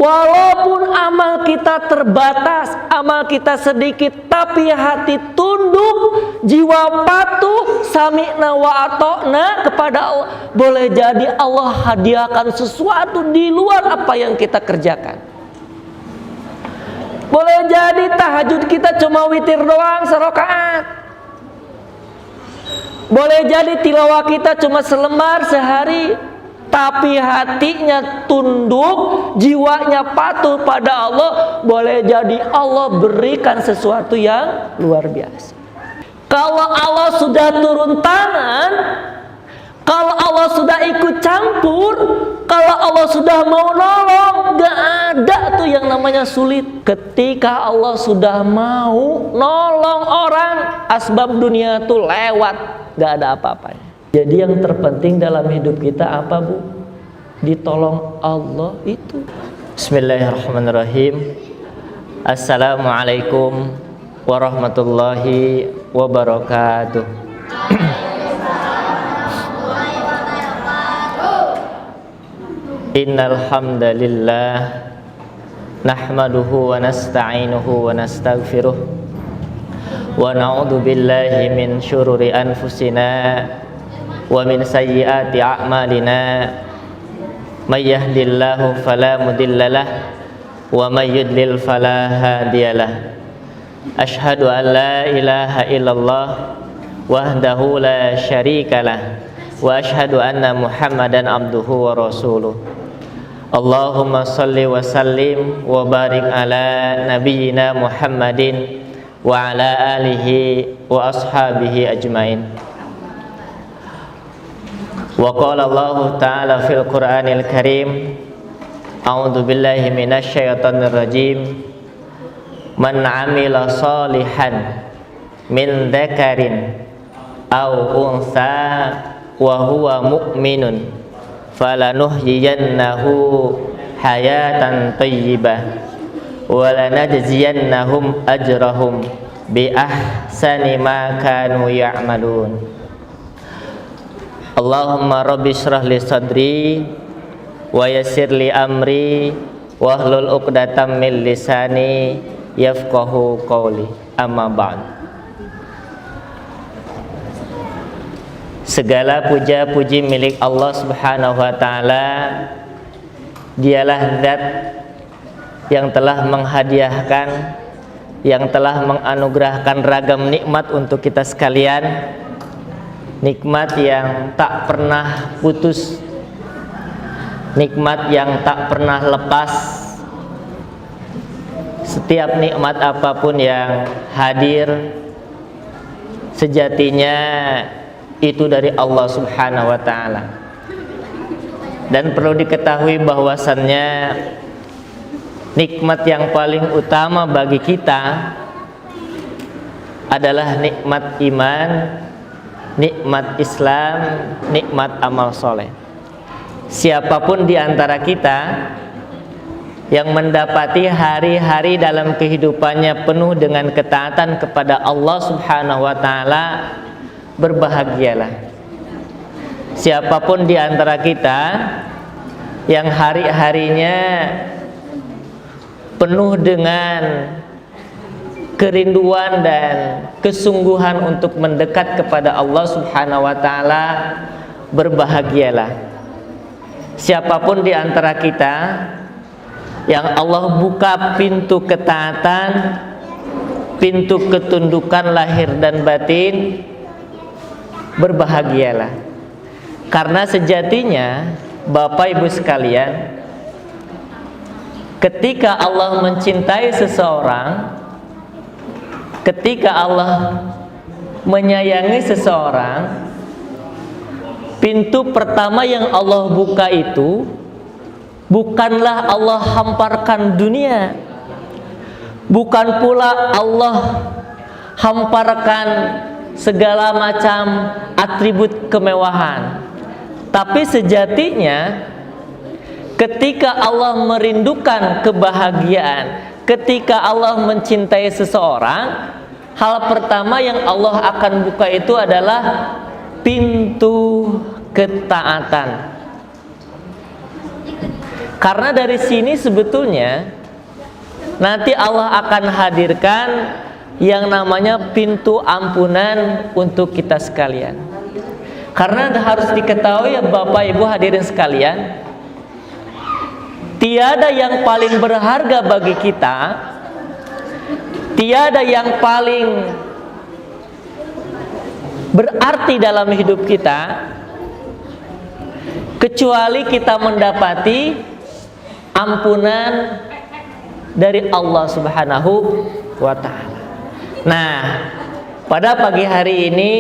Walaupun amal kita terbatas, amal kita sedikit, tapi hati tunduk, jiwa patuh, sami'na wa ata'na kepada Allah, boleh jadi Allah hadiahkan sesuatu di luar apa yang kita kerjakan. Boleh jadi tahajud kita cuma witir doang serakaat. Boleh jadi tilawah kita cuma selembar sehari, tapi hatinya tunduk, jiwanya patuh pada Allah, boleh jadi Allah berikan sesuatu yang luar biasa. Kalau Allah sudah turun tangan, kalau Allah sudah ikut campur, kalau Allah sudah mau nolong, gak ada tuh yang namanya sulit. Ketika Allah sudah mau nolong orang, asbab dunia tuh lewat, gak ada apa-apanya. Jadi yang terpenting dalam hidup kita apa, Bu? Ditolong Allah itu. Bismillahirrahmanirrahim. Assalamualaikum warahmatullahi wabarakatuh. Innal hamdalillah nahmaduhu wa nasta'inuhu wa nastaghfiruh wa na'udzu billahi min syururi anfusina wa min sayyiati a'malina. May yahdihillahu fala mudhillalah wa may yudlil fala hadiyalah. Asyhadu an la ilaha illallah wahdahu la syarikalah wa asyhadu anna Muhammadan abduhu wa rasuluh. Allahumma salli wa sallim wa barik ala nabiyyina Muhammadin wa ala alihi wa ashabihi ajmain. Wa qala Allah ta'ala fil Qur'anil Karim, a'udzu billahi minasy syaithanir rajim. Man 'amila shalihan min dzakarin aw unsa wa huwa mu'minun falanuhyiyannahu hayatan thayyibah wa lanajziyannahum ajrahum bi ahsani ma kanu ya'malun. Allahumma rabbi shrah li sadri wa yassir li amri wahlul 'uqdatam min lisani yafqahu qawli. Amma ba'd. Segala puja puji milik Allah Subhanahu wa taala. Dialah zat yang telah menghadiahkan, yang telah menganugerahkan ragam nikmat untuk kita sekalian. Nikmat yang tak pernah putus, nikmat yang tak pernah lepas. Setiap nikmat apapun yang hadir, sejatinya itu dari Allah Subhanahu wa ta'ala. Dan perlu diketahui bahwasannya nikmat yang paling utama bagi kita adalah nikmat iman, nikmat Islam, nikmat amal soleh. Siapapun di antara kita yang mendapati hari-hari dalam kehidupannya penuh dengan ketaatan kepada Allah Subhanahu wa ta'ala, berbahagialah. Siapapun di antara kita yang hari-harinya penuh dengan kerinduan dan kesungguhan untuk mendekat kepada Allah Subhanahu wa ta'ala, berbahagialah. Siapapun di antara kita yang Allah buka pintu ketaatan, pintu ketundukan lahir dan batin, berbahagialah. Karena sejatinya Bapak Ibu sekalian, ketika Allah mencintai seseorang, ketika Allah menyayangi seseorang, pintu pertama yang Allah buka itu bukanlah Allah hamparkan dunia, bukan pula Allah hamparkan segala macam atribut kemewahan. Tapi sejatinya ketika Allah merindukan kebahagiaan, ketika Allah mencintai seseorang, hal pertama yang Allah akan buka itu adalah pintu ketaatan. Karena dari sini sebetulnya nanti Allah akan hadirkan yang namanya pintu ampunan untuk kita sekalian. Karena harus diketahui ya Bapak Ibu hadirin sekalian, tiada yang paling berharga bagi kita, tiada yang paling berarti dalam hidup kita kecuali kita mendapati ampunan dari Allah Subhanahu wa ta'ala. Nah, pada pagi hari ini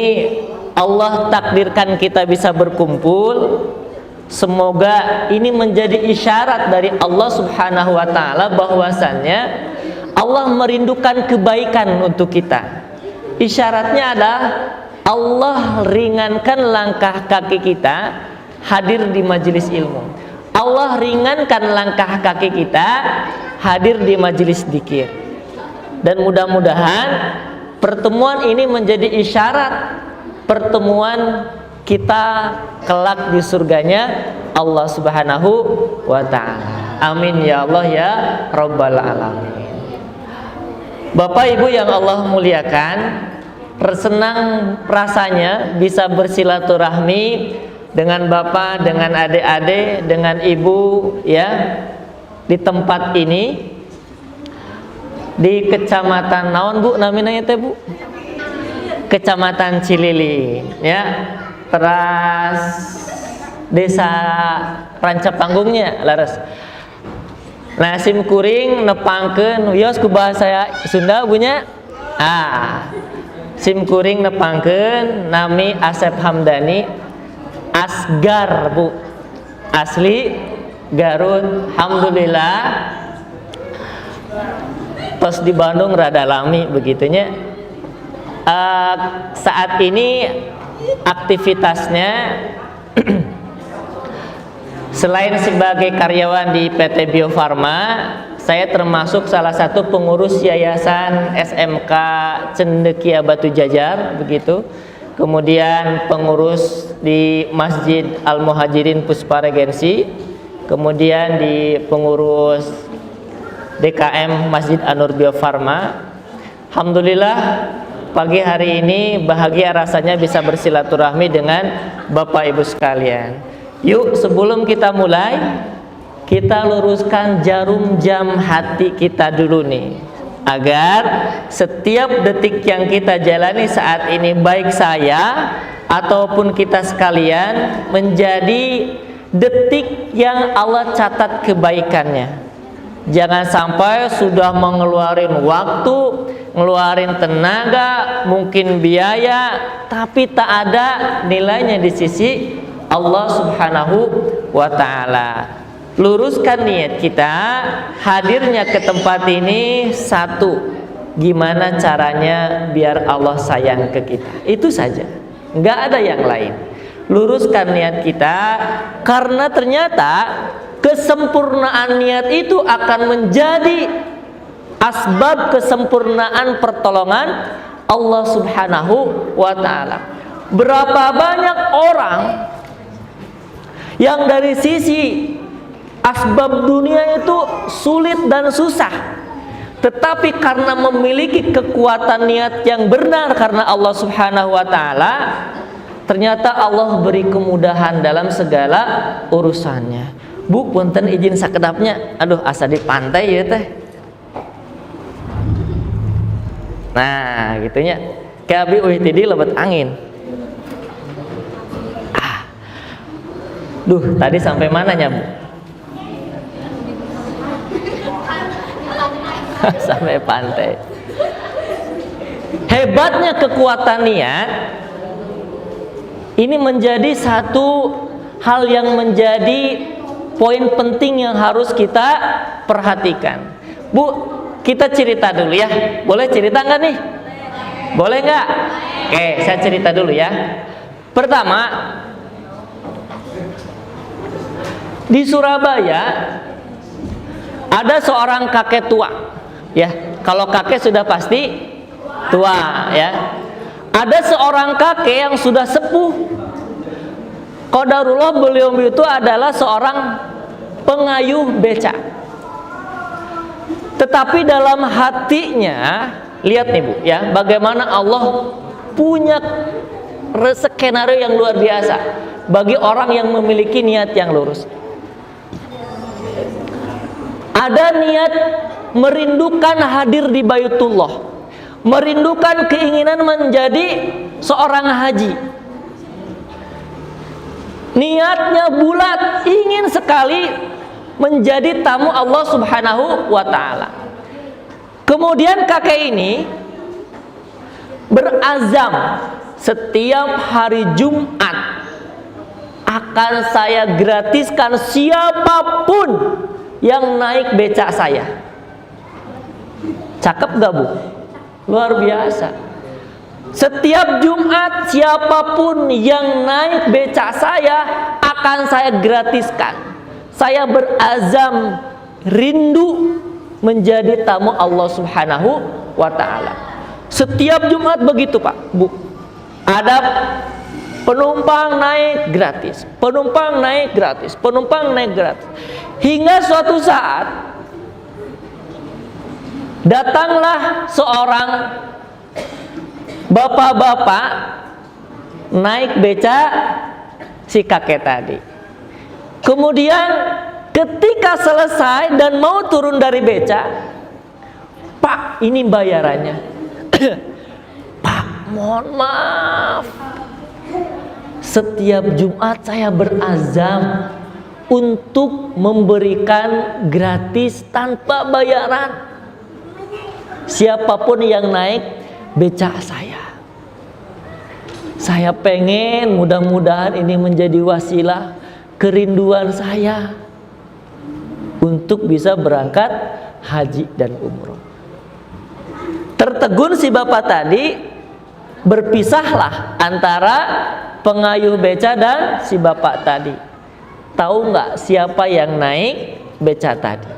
Allah takdirkan kita bisa berkumpul. Semoga ini menjadi isyarat dari Allah Subhanahu wa ta'ala bahwasannya Allah merindukan kebaikan untuk kita. Isyaratnya adalah Allah ringankan langkah kaki kita hadir di majelis ilmu. Allah ringankan langkah kaki kita hadir di majelis dzikir. Dan mudah-mudahan pertemuan ini menjadi isyarat pertemuan kita kelak di surganya Allah Subhanahu wa ta'ala. Amin ya Allah ya Rabbal alamin. Bapak Ibu yang Allah muliakan, senang rasanya bisa bersilaturahmi dengan Bapak, dengan adik-adik, dengan Ibu ya di tempat ini di Kecamatan naon Bu namanya teh Bu? Kecamatan Cilili ya. Teras Desa Rancapanggungnya laras. Nah simkuring nepangkeun wios ku bahasa Sunda punya. Simkuring nepangkeun nami Asep Hamdani Asgar Bu, asli Garut. Alhamdulillah pas di Bandung rada lami begitunya. Saat ini aktivitasnya selain sebagai karyawan di PT Bio Farma, saya termasuk salah satu pengurus yayasan SMK Cendekia Batu Jajar begitu. Kemudian pengurus di Masjid Al-Muhajirin Puspa Regensi, kemudian di pengurus DKM Masjid An-Nur Bio Farma. Alhamdulillah pagi hari ini bahagia rasanya bisa bersilaturahmi dengan Bapak Ibu sekalian. Yuk sebelum kita mulai, kita luruskan jarum jam hati kita dulu nih, agar setiap detik yang kita jalani saat ini, baik saya ataupun kita sekalian, menjadi detik yang Allah catat kebaikannya. Jangan sampai sudah mengeluarin waktu, ngeluarin tenaga, mungkin biaya, tapi tak ada nilainya di sisi Allah Subhanahu wa ta'ala. Luruskan niat kita hadirnya ke tempat ini. Satu, gimana caranya biar Allah sayang ke kita, itu saja, nggak ada yang lain. Luruskan niat kita, karena ternyata kesempurnaan niat itu akan menjadi asbab kesempurnaan pertolongan Allah Subhanahu wa ta'ala. Berapa banyak orang yang dari sisi asbab dunia itu sulit dan susah, tetapi karena memiliki kekuatan niat yang benar karena Allah Subhanahu wa ta'ala, ternyata Allah beri kemudahan dalam segala urusannya. Bu, punten izin sakedapnya, aduh asa di pantai ya teh. Nah gitunya, kayak abi uhtidi lebat angin. Duh, tadi sampai mananya Bu? Sampai pantai. Hebatnya kekuatan niat ini menjadi satu hal yang menjadi poin penting yang harus kita perhatikan. Bu, kita cerita dulu ya. Boleh cerita nggak nih? Boleh nggak? Oke, saya cerita dulu ya. Pertama, di Surabaya ada seorang kakek tua, ya. Kalau kakek sudah pasti tua, ya. Ada seorang kakek yang sudah sepuh. Qadarullah beliau itu adalah seorang pengayuh beca. Tetapi dalam hatinya, lihat nih Bu ya, bagaimana Allah punya skenario yang luar biasa bagi orang yang memiliki niat yang lurus. Ada niat merindukan hadir di Baitullah, merindukan keinginan menjadi seorang haji. Niatnya bulat, ingin sekali menjadi tamu Allah Subhanahu wa ta'ala. Kemudian kakek ini berazam, setiap hari Jumat akan saya gratiskan siapapun yang naik becak saya. Cakep gak Bu? Luar biasa. Setiap Jumat siapapun yang naik becak saya akan saya gratiskan. Saya berazam rindu menjadi tamu Allah Subhanahu wa ta'ala. Setiap Jumat begitu Pak, Bu. Ada penumpang naik gratis, penumpang naik gratis, penumpang naik gratis. Hingga suatu saat datanglah seorang bapak-bapak naik becak si kakek tadi. Kemudian ketika selesai dan mau turun dari becak, Pak, ini bayarannya. Pak, mohon maaf, setiap Jumat saya berazam untuk memberikan gratis tanpa bayaran siapapun yang naik becak saya. Saya pengen mudah-mudahan ini menjadi wasilah kerinduan saya untuk bisa berangkat haji dan umroh. Tertegun si bapak tadi, berpisahlah antara pengayuh beca dan si bapak tadi. Tahu nggak siapa yang naik beca tadi?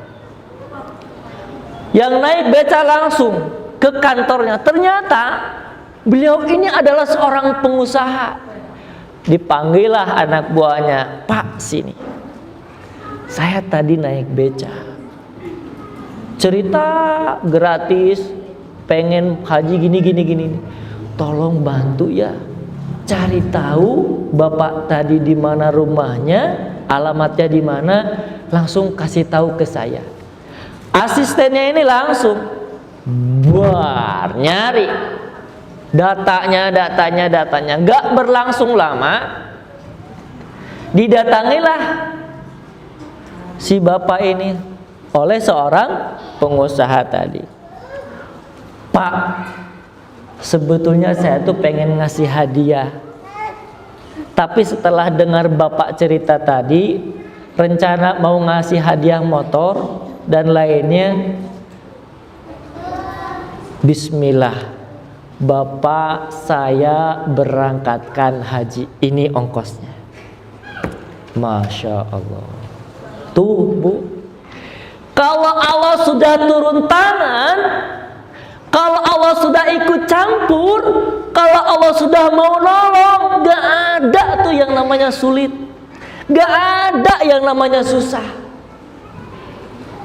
Yang naik beca langsung ke kantornya. Ternyata beliau ini adalah seorang pengusaha. Dipanggillah anak buahnya, Pak, sini. Saya tadi naik beca. Cerita gratis, pengen haji gini. Tolong bantu ya, cari tahu bapak tadi di mana rumahnya, alamatnya di mana, langsung kasih tahu ke saya. Asistennya ini langsung nyari datanya. Gak berlangsung lama, didatangilah si bapak ini oleh seorang pengusaha tadi. Pak, sebetulnya saya tuh pengen ngasih hadiah, tapi setelah dengar bapak cerita tadi, rencana mau ngasih hadiah motor dan lainnya, bismillah, bapak saya berangkatkan haji, ini ongkosnya. Masya Allah. Tuh Bu, kalau Allah sudah turun tangan, kalau Allah sudah ikut campur, kalau Allah sudah mau nolong, gak ada tuh yang namanya sulit, gak ada yang namanya susah.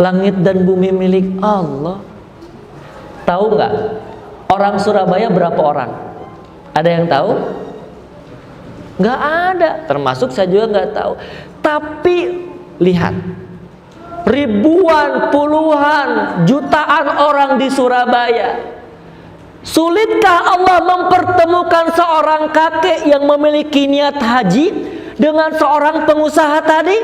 Langit dan bumi milik Allah. Tahu gak orang Surabaya berapa orang? Ada yang tahu? Gak ada, termasuk saya juga gak tahu. Tapi lihat, ribuan, puluhan, jutaan orang di Surabaya. Sulitkah Allah mempertemukan seorang kakek yang memiliki niat haji dengan seorang pengusaha tadi?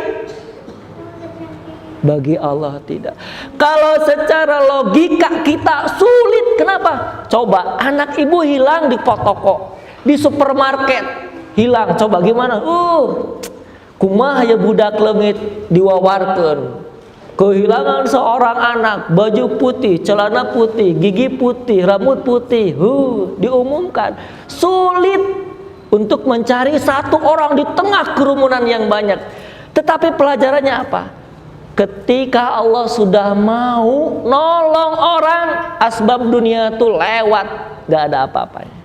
Bagi Allah tidak. Kalau secara logika kita sulit, kenapa? Coba anak ibu hilang di toko, di supermarket hilang, coba gimana? Kumaha ya budak leungit diwawarkeun. Kehilangan seorang anak, baju putih, celana putih, gigi putih, rambut putih, diumumkan. Sulit untuk mencari satu orang di tengah kerumunan yang banyak. Tetapi pelajarannya apa? Ketika Allah sudah mau nolong orang, asbab dunia itu lewat, gak ada apa-apanya.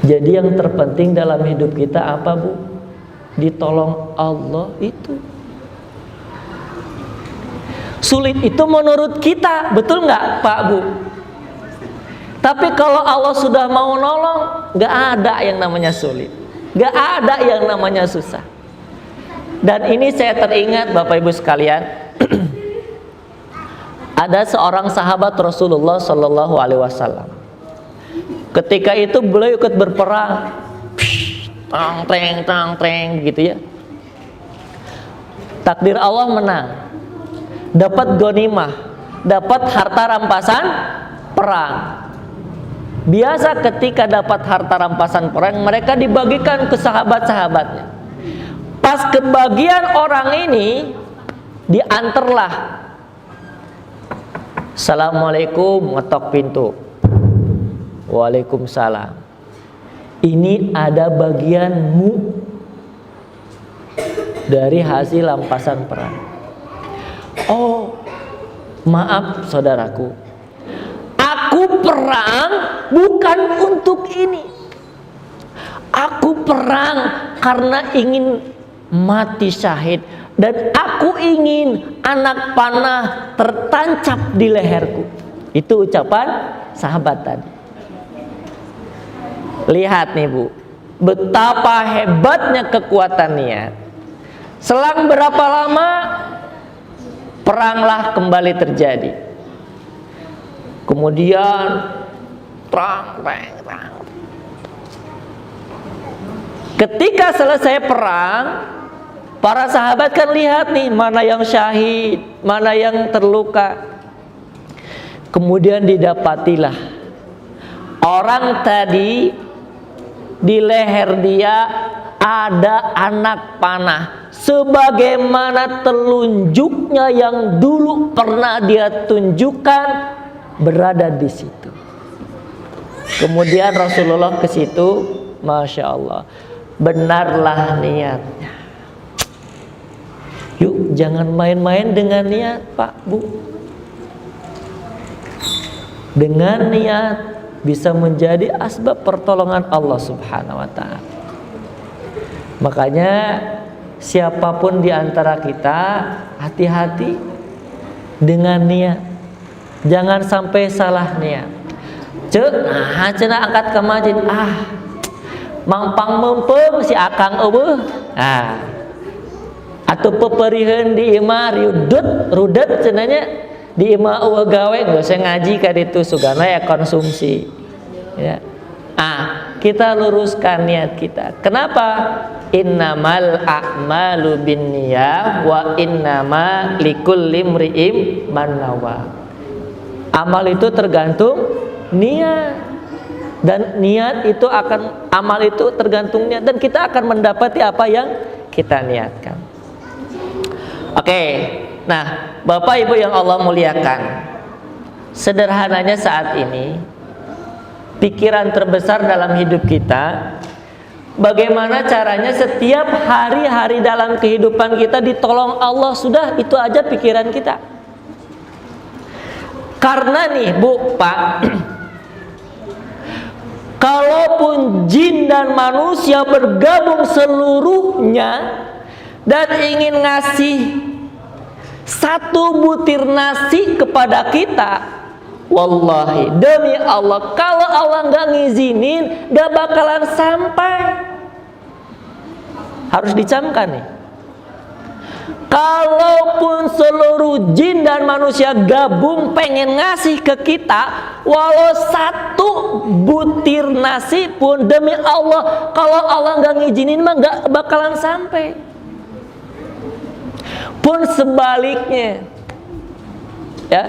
Jadi yang terpenting dalam hidup kita apa Bu? ditolong Allah itu. Sulit itu menurut kita, betul nggak Pak Bu? Tapi kalau Allah sudah mau nolong, nggak ada yang namanya sulit, nggak ada yang namanya susah. Dan ini saya teringat Bapak Ibu sekalian, ada seorang sahabat Rasulullah Shallallahu Alaihi Wasallam. Ketika itu beliau ikut berperang, tang gitu ya. Takdir Allah menang, dapat ghanimah, dapat harta rampasan perang. Biasa ketika dapat harta rampasan perang, mereka dibagikan ke sahabat-sahabatnya. Pas kebagian orang ini, diantarlah. Assalamualaikum, ngetok pintu. Waalaikumsalam. Ini ada bagianmu dari hasil rampasan perang. Oh, maaf saudaraku, aku perang bukan untuk ini. Aku perang karena ingin mati syahid, dan aku ingin anak panah tertancap di leherku. Itu ucapan sahabat tadi. Lihat nih Bu, betapa hebatnya kekuatan niat. Selang berapa lama peranglah kembali terjadi. Kemudian terang. Ketika selesai perang, para sahabat kan lihat nih, mana yang syahid, mana yang terluka. Kemudian didapatilah orang tadi, di leher dia ada anak panah, sebagaimana telunjuknya yang dulu pernah dia tunjukkan berada di situ. Kemudian Rasulullah ke situ, masya Allah, benarlah niatnya. Yuk, jangan main-main dengan niat Pak Bu. Dengan niat bisa menjadi asbab pertolongan Allah Subhanahu wa Ta'ala. Makanya siapapun di antara kita, hati-hati dengan niat. Jangan sampai salah niat. Cenah angkat ke masjid, mangpang mempeng si akang eueuh. Atuh peperiheun di imah rudet cenanya. Di imah eueuh gawe geus ngaji ka ditu sugana ya konsumsi. Ya. Kita luruskan niat kita. Kenapa? Innamal a'malu binniyah wa innama likulli imri'in man nawa. Amal itu tergantung niat. Dan niat itu amal itu tergantung niat, dan kita akan mendapati apa yang kita niatkan. Oke. Nah, Bapak Ibu yang Allah muliakan, sederhananya saat ini pikiran terbesar dalam hidup kita, bagaimana caranya setiap hari-hari dalam kehidupan kita ditolong Allah. Sudah, itu aja pikiran kita. Karena nih Bu, Pak, kalaupun jin dan manusia bergabung seluruhnya dan ingin ngasih satu butir nasi kepada kita, wallahi demi Allah, kalau Allah nggak ngizinin, nggak bakalan sampai. Harus dicamkan nih. Kalaupun seluruh jin dan manusia gabung pengen ngasih ke kita, walau satu butir nasi pun, demi Allah, kalau Allah nggak ngizinin mah nggak bakalan sampai. Pun sebaliknya, ya,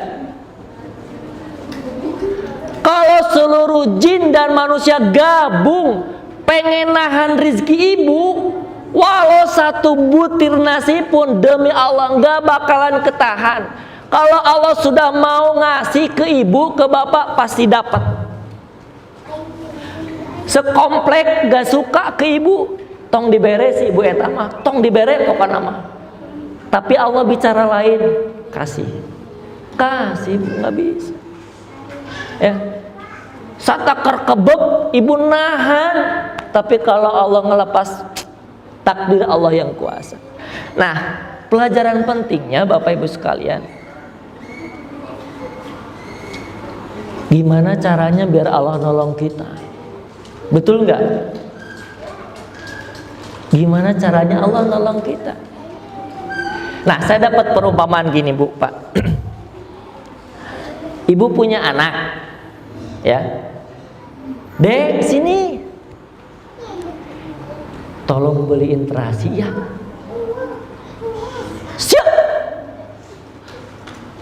kalau seluruh jin dan manusia gabung pengen nahan rizki ibu, walau satu butir nasi pun, demi Allah nggak bakalan ketahan. Kalau Allah sudah mau ngasih ke ibu, ke bapak, pasti dapat. Sekomplek gak suka ke ibu, tong dibere si ibu eta mah, tong dibere pokoknya mah. Tapi Allah bicara lain, kasih nggak bisa. Ya, satakar kebek ibu nahan, tapi kalau Allah ngelepas takdir Allah yang kuasa. Nah, pelajaran pentingnya Bapak Ibu sekalian, gimana caranya biar Allah nolong kita? Betul nggak? Gimana caranya Allah nolong kita? Nah, saya dapat perumpamaan gini Bu, Pak. Ibu punya anak, ya. Dek, sini. Tolong beliin terasi ya. Siap.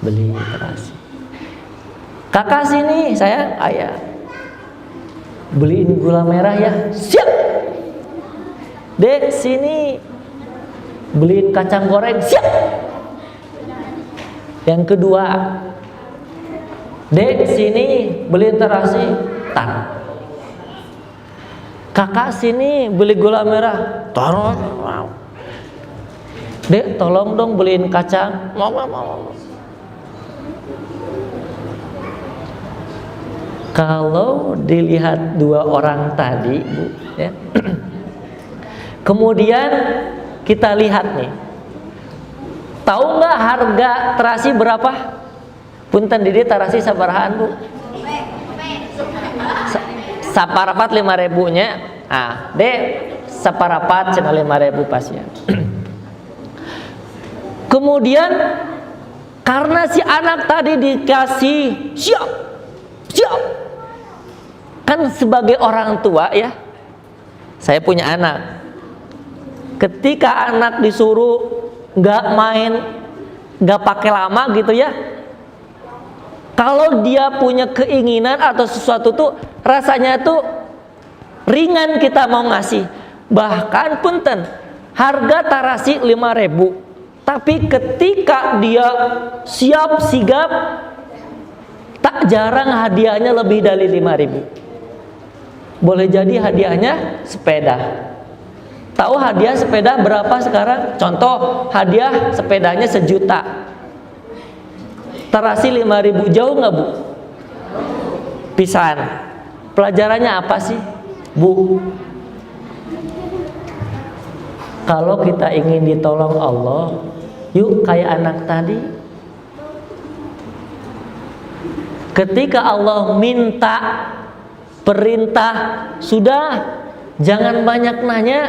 Beli terasi. Kakak sini, sayang, ayah. Beliin gula merah ya. Siap. Dek, sini. Beliin kacang goreng. Siap. Yang kedua, Dek, sini. Beliin terasi. Tar. Kakak sini. Beli gula merah. Tolong. Dek, tolong dong beliin kacang. Mau. Kalau dilihat dua orang tadi, Bu, ya. Kemudian kita lihat nih. Tahu nggak harga terasi berapa? Punten di dieu terasi sabarahaan, Bu? Saparapat 5.000 nya. Ah, Dek, saparapat cenah 5.000 pasnya. Kemudian karena si anak tadi dikasih siap. Kan sebagai orang tua ya, saya punya anak. Ketika anak disuruh nggak main, nggak pakai lama gitu ya, kalau dia punya keinginan atau sesuatu tuh rasanya tuh ringan kita mau ngasih. Bahkan punten harga tarasi 5.000, tapi ketika dia siap sigap, tak jarang hadiahnya lebih dari 5.000. Boleh jadi hadiahnya sepeda. Tahu hadiah sepeda berapa sekarang? Contoh, hadiah sepedanya 1 juta. Terasi 5.000 jauh nggak Bu? Pisan. Pelajarannya apa sih Bu? Kalau kita ingin ditolong Allah, yuk kayak anak tadi. Ketika Allah minta perintah, sudah, jangan banyak nanya,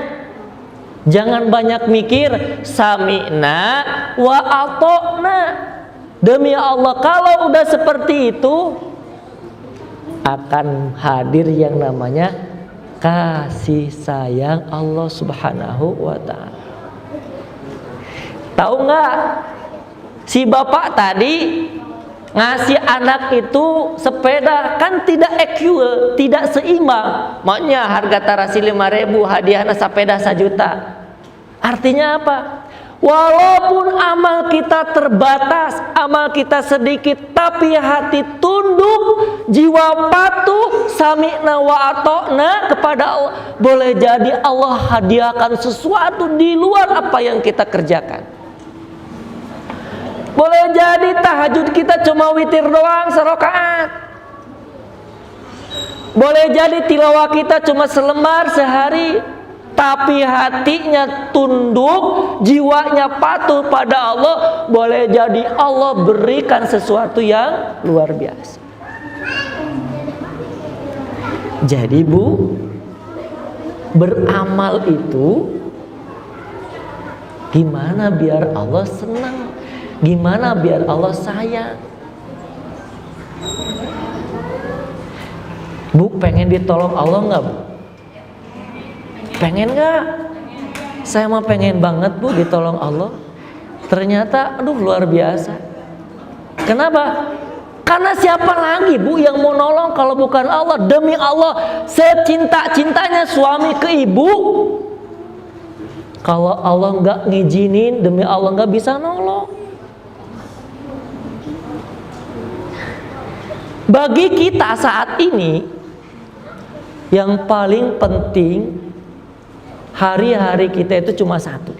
jangan banyak mikir, sami'na wa ata'na. Demi Allah, kalau udah seperti itu akan hadir yang namanya kasih sayang Allah Subhanahu wa ta'ala. Tahu nggak? Si bapak tadi ngasih anak itu sepeda kan tidak equal, tidak seimbang. Makanya harga tarasi 5.000, hadiahnya sepeda 1 juta. Artinya apa? Walaupun amal kita terbatas, amal kita sedikit, tapi hati tunduk, jiwa patuh, sami'na wa ata'na kepada Allah, boleh jadi Allah hadiahkan sesuatu di luar apa yang kita kerjakan. Boleh jadi tahajud kita cuma witir doang 1 rakaat. Boleh jadi tilawah kita cuma selembar sehari, tapi hatinya tunduk, jiwanya patuh pada Allah, boleh jadi Allah berikan sesuatu yang luar biasa. Jadi Bu, beramal itu gimana biar Allah senang? Gimana biar Allah sayang? Bu, pengen ditolong Allah nggak Bu? Pengen nggak? Saya mah pengen banget Bu ditolong Allah. Ternyata aduh luar biasa. Kenapa? Karena siapa lagi Bu yang mau nolong kalau bukan Allah? Demi Allah, secinta-cintanya suami ke ibu, kalau Allah nggak ngizinin, demi Allah nggak bisa nolong. Bagi kita saat ini, yang paling penting hari-hari kita itu cuma satu.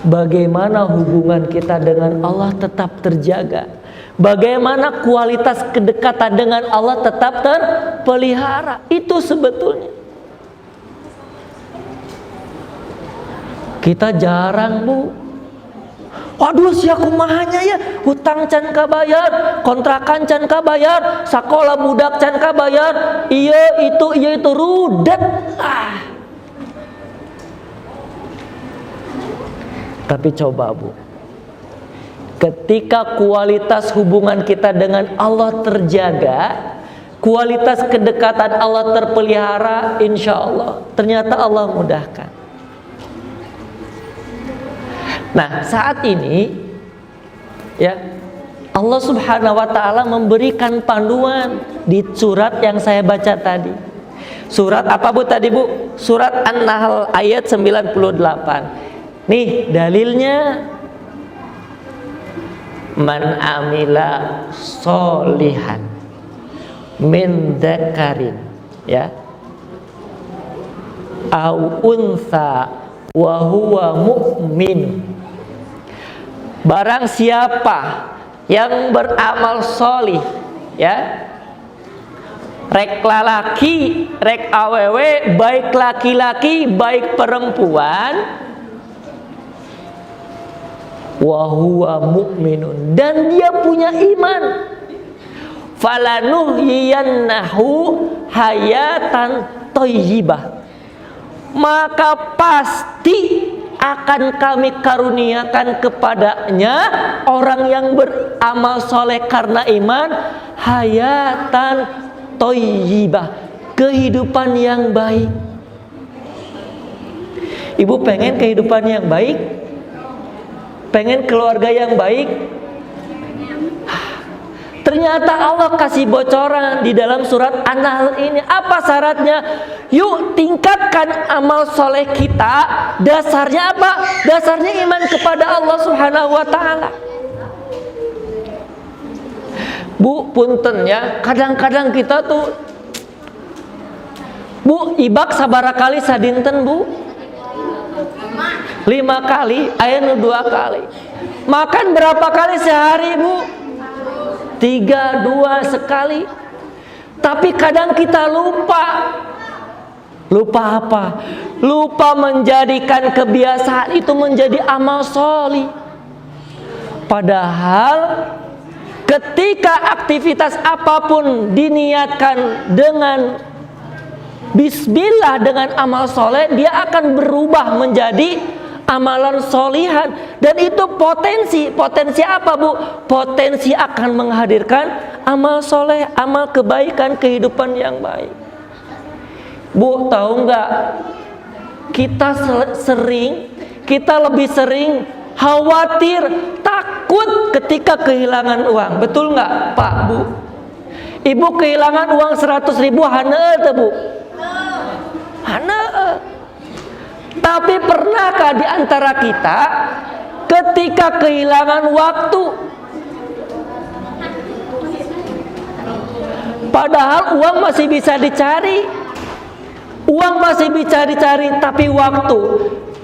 Bagaimana hubungan kita dengan Allah tetap terjaga. Bagaimana kualitas kedekatan dengan Allah tetap terpelihara. Itu sebetulnya. Kita jarang, Bu. Waduh, sia kumahanya ya, hutang can kabayar, kontrakan can kabayar, sakola budak can kabayar, iya itu rudet. Tapi coba, Bu, ketika kualitas hubungan kita dengan Allah terjaga, kualitas kedekatan Allah terpelihara, insya Allah ternyata Allah mudahkan. Nah, saat ini ya, Allah Subhanahu wa taala memberikan panduan di surat yang saya baca tadi. Surat apa, Bu, tadi, Bu? Surat An-Nahl ayat 98. Nih dalilnya, man amila solihan min dzakarin ya au unsa wa huwa mu'min. Barang siapa yang beramal solih ya, rek lalaki rek awewe, baik laki-laki baik perempuan, wa huwa mu'minun, dan dia punya iman, falanuhyiyannahu hayatan thayyibah, maka pasti akan kami karuniakan kepadanya, orang yang beramal soleh karena iman, hayatan thayyibah, kehidupan yang baik. Ibu pengen kehidupan yang baik? Pengen keluarga yang baik? Ternyata Allah kasih bocoran di dalam surat An-Nahl ini. Apa syaratnya? Yuk tingkatkan amal soleh kita. Dasarnya apa? Dasarnya iman kepada Allah Subhanahu wa ta'ala. Bu, punten ya, kadang-kadang kita tuh, Bu, ibak sabara kali sadinten, Bu? 5 kali, aya 2 kali. Makan berapa kali sehari, Bu? 3, 2 sekali. Tapi kadang kita lupa. Lupa apa? Lupa menjadikan kebiasaan itu menjadi amal sholih. Padahal ketika aktivitas apapun diniatkan dengan bismillah, dengan amal soleh, dia akan berubah menjadi amalan solihan. Dan itu potensi apa, Bu? Potensi akan menghadirkan amal soleh, amal kebaikan, kehidupan yang baik. Bu, tahu nggak? Kita lebih sering khawatir, takut ketika kehilangan uang. Betul nggak, Pak, Bu? Ibu kehilangan uang 100.000 haneu teh, Bu? Haneu. Tapi pernahkah di antara kita ketika kehilangan waktu, padahal uang masih bisa dicari, tapi waktu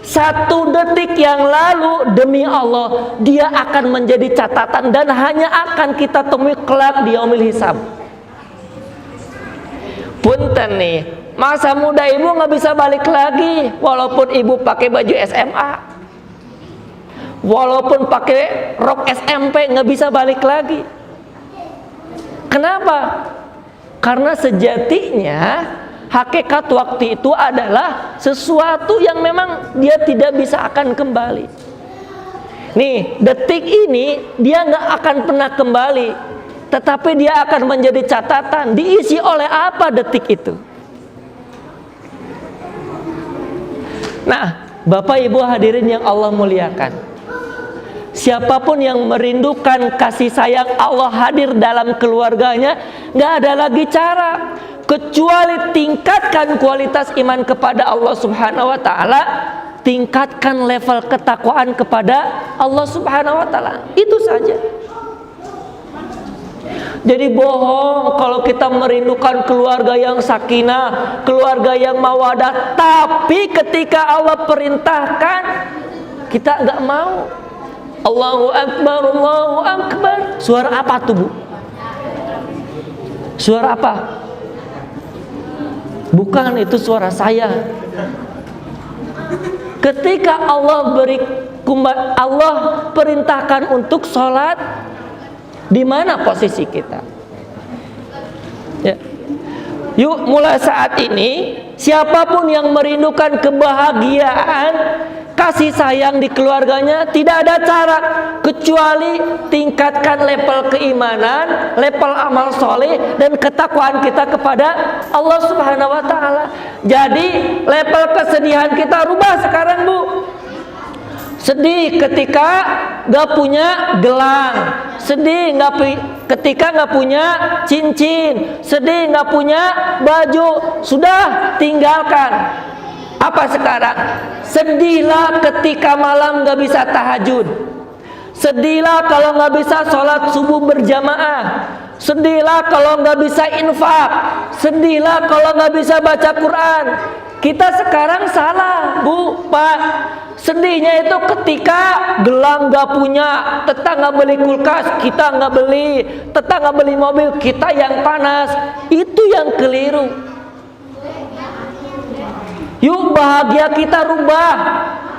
1 detik yang lalu, demi Allah, dia akan menjadi catatan dan hanya akan kita temui kelak di yaumil hisab. Punten nih, masa muda ibu nggak bisa balik lagi, walaupun ibu pakai baju SMA, walaupun pakai rok SMP, nggak bisa balik lagi. Kenapa? Karena sejatinya hakikat waktu itu adalah sesuatu yang memang dia tidak bisa akan kembali. Nih, detik ini dia nggak akan pernah kembali, tetapi dia akan menjadi catatan. Diisi oleh apa detik itu? Nah, Bapak Ibu hadirin yang Allah muliakan, siapapun yang merindukan kasih sayang Allah hadir dalam keluarganya, nggak ada lagi cara kecuali tingkatkan kualitas iman kepada Allah Subhanahu wa ta'ala, tingkatkan level ketakwaan kepada Allah Subhanahu wa ta'ala. Itu saja. Jadi bohong kalau kita merindukan keluarga yang sakinah, keluarga yang mawadah, tapi ketika Allah perintahkan kita nggak mau. Allahu Akbar, Allahu Akbar. Suara apa tuh, Bu? Suara apa? Bukan, itu suara saya. Ketika Allah perintahkan untuk sholat, di mana posisi kita? Ya. Yuk, mulai saat ini, siapapun yang merindukan kebahagiaan, kasih sayang di keluarganya, tidak ada cara kecuali tingkatkan level keimanan, level amal soleh, dan ketakwaan kita kepada Allah Subhanahu wa Ta'ala. Jadi level kesedihan kita rubah sekarang, Bu. Sedih ketika gak punya gelang, sedih ketika gak punya cincin, sedih gak punya baju, sudah tinggalkan. Apa sekarang? Sedihlah ketika malam gak bisa tahajud, sedihlah kalau gak bisa sholat subuh berjamaah, sedihlah kalau gak bisa infak, sedihlah kalau gak bisa baca Quran. Kita sekarang salah, Bu, Pak. Sedihnya itu ketika gelang gak punya, tetangga beli kulkas, kita gak beli, tetangga beli mobil, kita yang panas. Itu yang keliru. Yuk, bahagia kita rubah.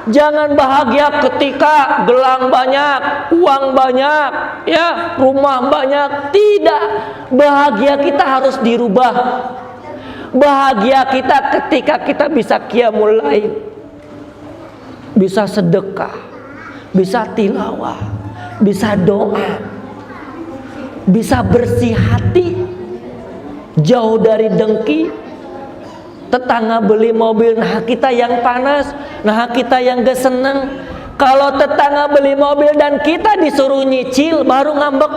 Jangan bahagia ketika gelang banyak, uang banyak, ya, rumah banyak. Tidak. Bahagia kita harus dirubah. Bahagia kita ketika kita bisa qiyamul lail, bisa sedekah, bisa tilawah, bisa doa, bisa bersih hati, jauh dari dengki. Tetangga beli mobil, nah kita yang panas, nah kita yang gak seneng. Kalau tetangga beli mobil dan kita disuruh nyicil, baru ngambek.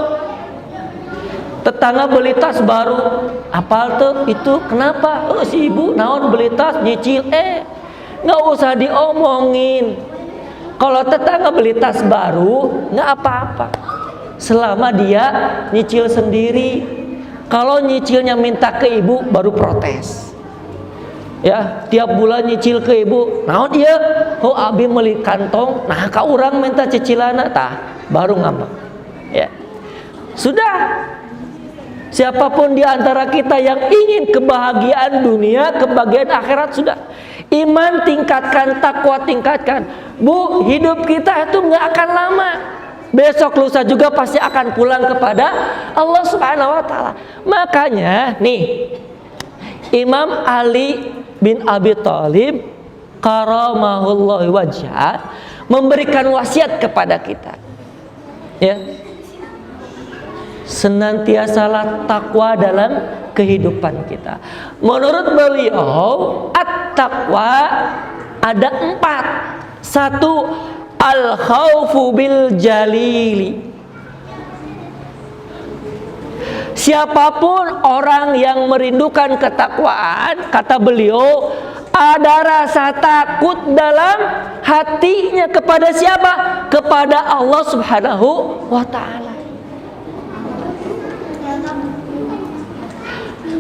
Tetangga beli tas baru, apal tuh itu kenapa? Oh, si ibu naon beli tas nyicil, nggak usah diomongin. Kalau tetangga beli tas baru, nggak apa-apa, selama dia nyicil sendiri. Kalau nyicilnya minta ke ibu, baru protes. Ya, tiap bulan nyicil ke ibu, naon dia? Oh, abi beli kantong, nah ka urang minta cicilanna, tah baru ngambek. Ya, sudah. Siapapun di antara kita yang ingin kebahagiaan dunia, kebahagiaan akhirat, sudah. Iman tingkatkan, takwa tingkatkan. Bu, hidup kita itu nggak akan lama. Besok lusa juga pasti akan pulang kepada Allah Subhanahu wa Ta'ala. Makanya nih, Imam Ali bin Abi Thalib karamahullahu wajhah memberikan wasiat kepada kita. Ya. Senantiasalah takwa dalam kehidupan kita. Menurut beliau, at-taqwa ada 4. 1, al-khaufu bil jalili. Siapapun orang yang merindukan ketakwaan, kata beliau, ada rasa takut dalam hatinya kepada siapa? Kepada Allah Subhanahu wa Ta'ala.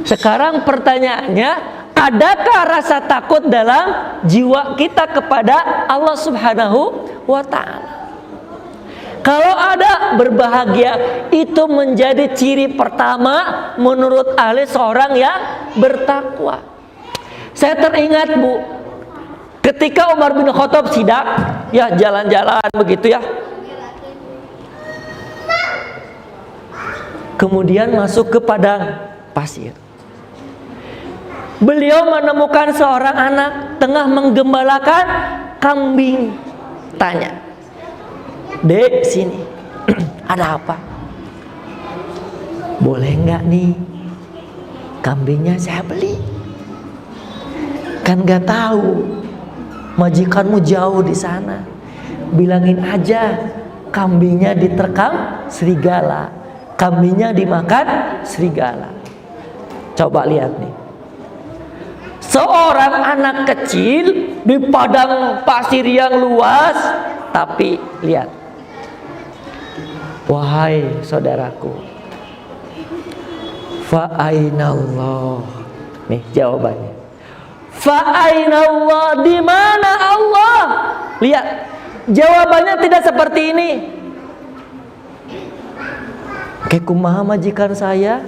Sekarang pertanyaannya, adakah rasa takut dalam jiwa kita kepada Allah Subhanahu wa Ta'ala? Kalau ada, berbahagia. Itu menjadi ciri pertama menurut ahli seorang yang bertakwa. Saya teringat, Bu, ketika Umar bin Khattab sidak, ya jalan-jalan begitu ya, kemudian masuk ke padang pasir. Beliau menemukan seorang anak tengah menggembalakan kambing. Tanya, "Dek, sini, ada apa? Boleh nggak nih kambingnya saya beli? Kan nggak tahu majikanmu jauh di sana. Bilangin aja kambingnya diterkam serigala, kambingnya dimakan serigala." Coba lihat nih. Seorang anak kecil di padang pasir yang luas, tapi lihat, wahai saudaraku, fa'ainallah. Nih jawabannya. Fa'ainallah, di mana Allah? Lihat, jawabannya tidak seperti ini. Kayak kumaha majikan saya?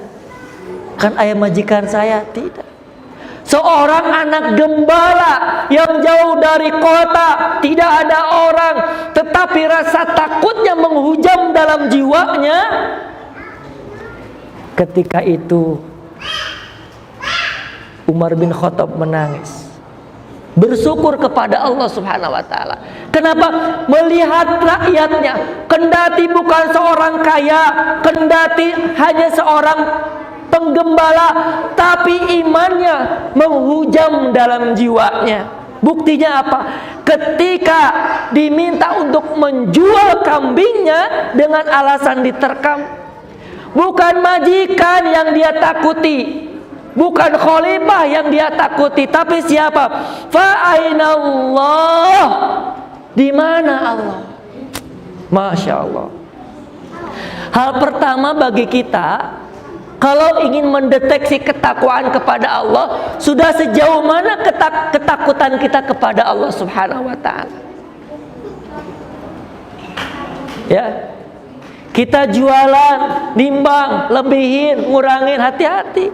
Kan ayah majikan saya, tidak. Seorang anak gembala yang jauh dari kota, tidak ada orang, tetapi rasa takutnya menghujam dalam jiwanya. Ketika itu Umar bin Khattab menangis, bersyukur kepada Allah Subhanahu wa taala. Kenapa? Melihat rakyatnya, kendati bukan seorang kaya, kendati hanya seorang penggembala, tapi imannya menghujam dalam jiwanya. Buktinya apa? Ketika diminta untuk menjual kambingnya dengan alasan diterkam, bukan majikan yang dia takuti, bukan khalifah yang dia takuti, tapi siapa? Fa'ainallah, di mana Allah? Masya Allah. Hal pertama bagi kita, kalau ingin mendeteksi ketakwaan kepada Allah, sudah sejauh mana ketakutan kita kepada Allah Subhanahu wa taala. Ya. Kita jualan, nimbang, lebihin, ngurangin, hati-hati.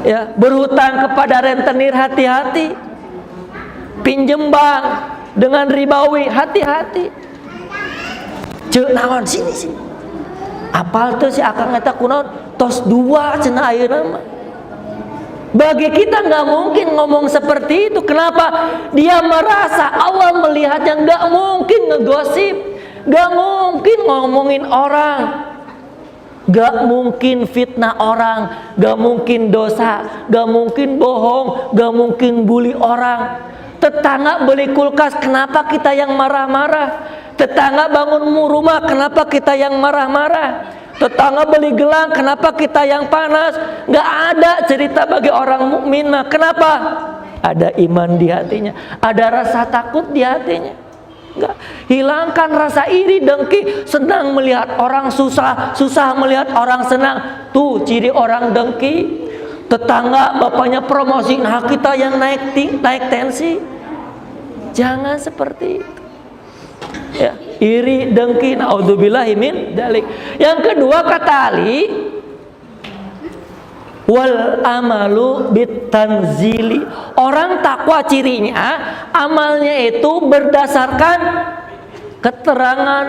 Ya, berhutang kepada rentenir, hati-hati. Pinjem bank dengan ribawi, hati-hati. Cek naon sini. Apal tuh si akang eta kunaon tos 2 cenah ayeuna mah. Bagi kita nggak mungkin ngomong seperti itu. Kenapa? Dia merasa Allah melihatnya, nggak mungkin ngegosip, nggak mungkin ngomongin orang, nggak mungkin fitnah orang, nggak mungkin dosa, nggak mungkin bohong, nggak mungkin bully orang. Tetangga beli kulkas, kenapa kita yang marah-marah? Tetangga bangun rumah, kenapa kita yang marah-marah? Tetangga beli gelang, kenapa kita yang panas? Gak ada cerita bagi orang mukmin. Kenapa? Ada iman di hatinya, ada rasa takut di hatinya. Gak. Hilangkan rasa iri, dengki, senang melihat orang susah, susah melihat orang senang. Tuh ciri orang dengki. Tetangga bapaknya promosi, nah kita yang naik tensi. Jangan seperti itu. Ya, iri, dengki, naudzubillahi min dzalik. Yang kedua kata Ali, wal amalu bitanzili. Orang takwa cirinya amalnya itu berdasarkan keterangan,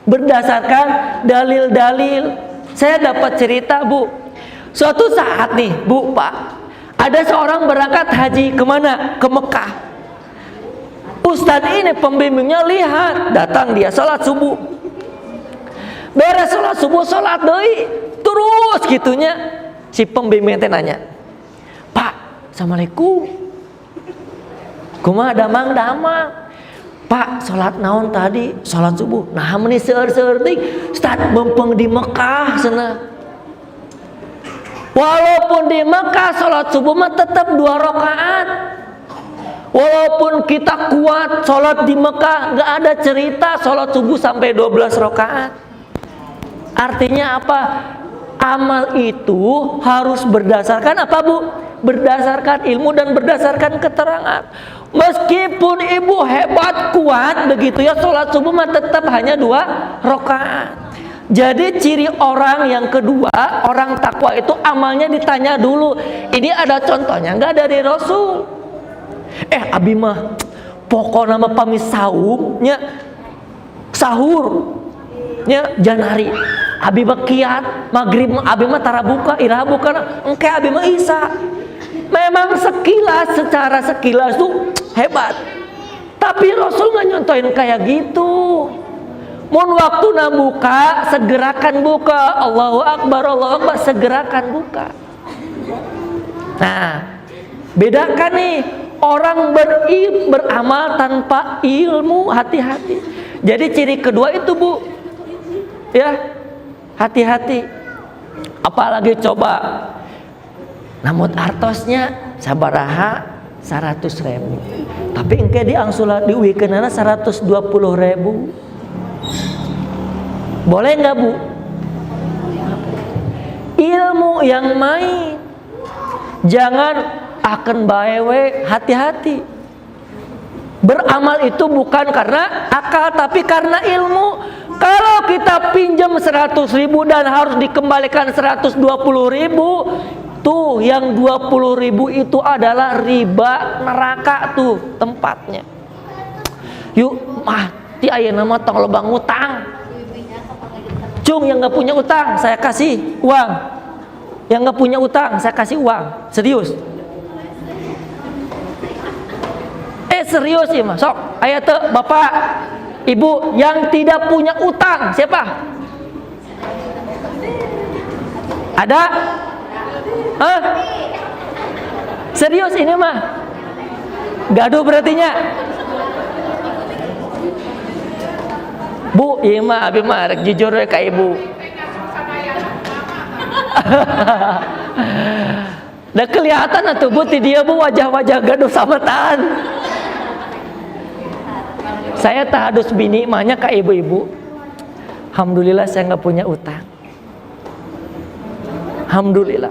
berdasarkan dalil-dalil. Saya dapat cerita, Bu. Suatu saat nih, Bu, Pak, ada seorang berangkat haji kemana? Ke Mekah. Ustadz ini pembimbingnya lihat, datang dia sholat subuh. Beres sholat subuh, sholat deui, terus gitunya. Si pembimbing teh nanya, Pak, assalamualaikum. Kumaha damang-damang. Pak, sholat naon tadi? Sholat subuh. Nah, meni seueur-seueur teh, Ustadz mumpung di Mekah cenah. Walaupun di Mekah sholat subuh mah tetap 2 rakaat. Walaupun kita kuat sholat di Mekah, nggak ada cerita sholat subuh sampai 12 rakaat. Artinya apa? Amal itu harus berdasarkan apa, Bu? Berdasarkan ilmu dan berdasarkan keterangan. Meskipun ibu hebat kuat begitu ya, sholat subuh mah tetap hanya 2 rakaat. Jadi ciri orang yang kedua, orang takwa itu amalnya ditanya dulu. Ini ada contohnya nggak dari Rasul? Abi mah pokok nama pami saumnya sahur nya janari. Abi mah kiat maghrib abi mah tara buka iraha buka engke abi mah isa. Memang sekilas, secara sekilas tuh hebat. Tapi Rasul nggak nyontohin kayak gitu. Mun waktu na buka, segerakan buka. Allahu Akbar, segerakan buka. Nah, bedakan nih orang beramal tanpa ilmu, hati-hati. Jadi ciri kedua itu, Bu, ya, hati-hati. Apalagi coba namun artosnya sabaraha 100.000, tapi engke diangsula diuikeunana 120.000. Boleh nggak, Bu? Ilmu yang main. Jangan akan baewe, hati-hati. Beramal itu bukan karena akal tapi karena ilmu. Kalau kita pinjam 100.000 dan harus dikembalikan 120.000, tuh yang 20.000 itu adalah riba neraka tuh tempatnya. Yuk mati ayeuna mah tong loba ngutang. Cung, yang nggak punya utang saya kasih uang. Yang nggak punya utang saya kasih uang. Serius. Serius ya mas. Sok aya teu bapak ibu yang tidak punya utang siapa? Ada? Hah? Serius ini mah? Gaduh berartinya. Bu, iya mah abi mah rek jujur we ka ibu. Udah kelihatan atuh Bu ti dia Bu wajah-wajah gaduh sametan. Saya tahadus bini mahnya ka ibu-ibu. Alhamdulillah saya nggak punya utang. Alhamdulillah.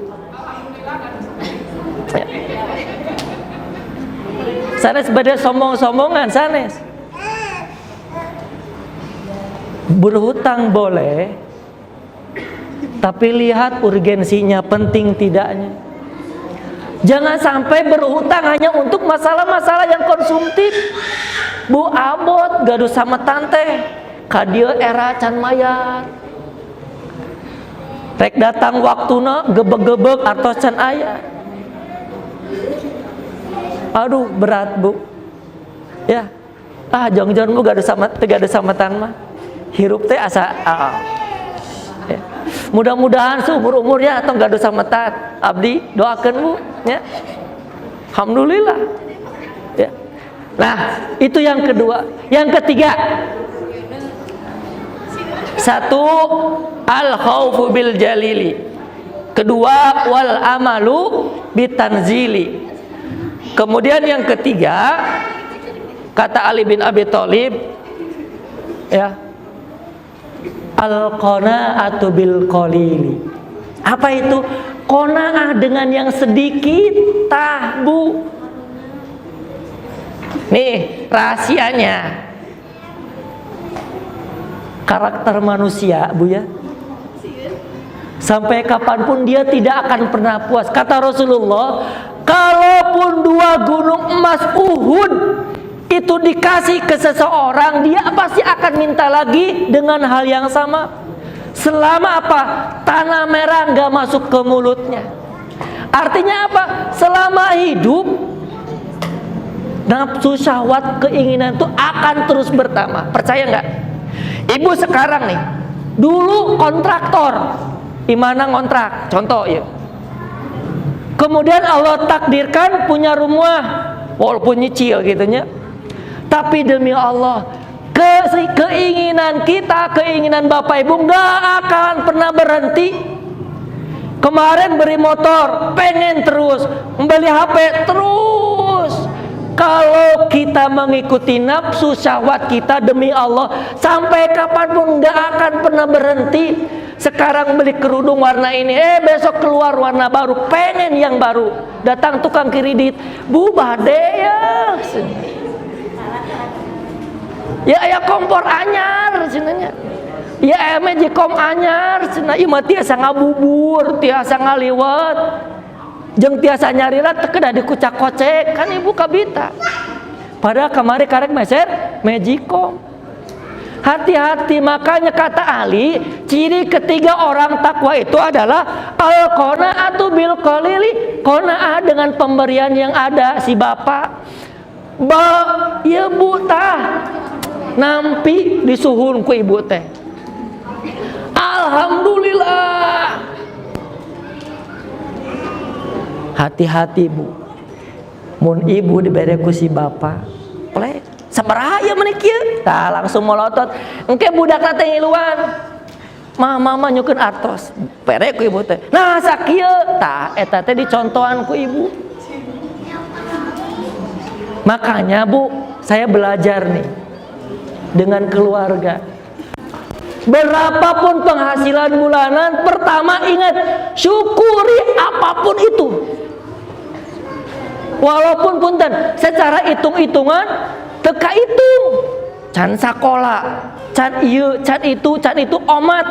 Ya. Sanes bade sombong-sombongan sanes. Berhutang boleh, tapi lihat urgensinya, penting tidaknya. Jangan sampai berhutang hanya untuk masalah-masalah yang konsumtif. Bu abot gaduh sama tante ka dieu era can mayar. Rek datang waktuna gebeg-gebeg artos can aya. Aduh berat Bu. Ya. Jong-jong Bu gaduh sama tan mah. Hirup teh asa ya. Mudah-mudahan seumur-umurnya atau gaduh sama tan. Abdi doakeun Bu ya. Alhamdulillah. Ya. Nah, itu yang kedua. Yang ketiga, satu, al-khaufu bil jalili. Kedua, wal amalu bitanzili. Kemudian yang ketiga, kata Ali bin Abi Thalib, ya, al-qanaatu bil qalili. Apa itu? Qanaah dengan yang sedikit, Bu. Nih rahasianya, karakter manusia Bu ya, sampai kapanpun dia tidak akan pernah puas. Kata Rasulullah, kalaupun 2 gunung emas Uhud itu dikasih ke seseorang, dia pasti akan minta lagi dengan hal yang sama. Selama apa? Tanah merah gak masuk ke mulutnya. Artinya apa? Selama hidup, nafsu syahwat keinginan itu akan terus bertambah. Percaya nggak? Ibu sekarang nih, dulu kontraktor, imana ngontrak, contoh ya. Kemudian Allah takdirkan punya rumah, walaupun nyicil gitunya. Tapi demi Allah, keinginan kita, keinginan Bapak Ibu nggak akan pernah berhenti. Kemarin beri motor, pengen terus, membeli HP terus. Kalau kita mengikuti nafsu syahwat kita demi Allah, sampai kapanpun nggak akan pernah berhenti. Sekarang beli kerudung warna ini, besok keluar warna baru, pengen yang baru. Datang tukang kredit, Bu bade ya kompor anyar cenanya. Ya Magicom anyar cenah, ieu mah tiasa ngabubur, tiasa ngaliwat. Jeung tiasa nyarila teu kedah dikucak-kocek kan ibu kabita. Padahal kamari karek meser Magicom. Hati-hati, makanya kata Ali, ciri ketiga orang takwa itu adalah al-qanaatu bil qalili, qanaah dengan pemberian yang ada. Si bapak ya Bu tah nampi disuhun ku ibu teh. Alhamdulillah. Hati-hati Bu, mun ibu dibere ku si bapak plek sabaraha ya meuni kieu, tah langsung molotot engke budakna teh ngiluan, mama nyukeun artos pere ku ibu teh, nah sakieu, tah eta teh dicontohan ku ibu. Makanya Bu, saya belajar nih dengan keluarga. Berapapun penghasilan bulanan, pertama ingat syukuri apapun itu. Walaupun punten secara hitung-hitungan teka hitung, can sakola, can ieu, can itu omat.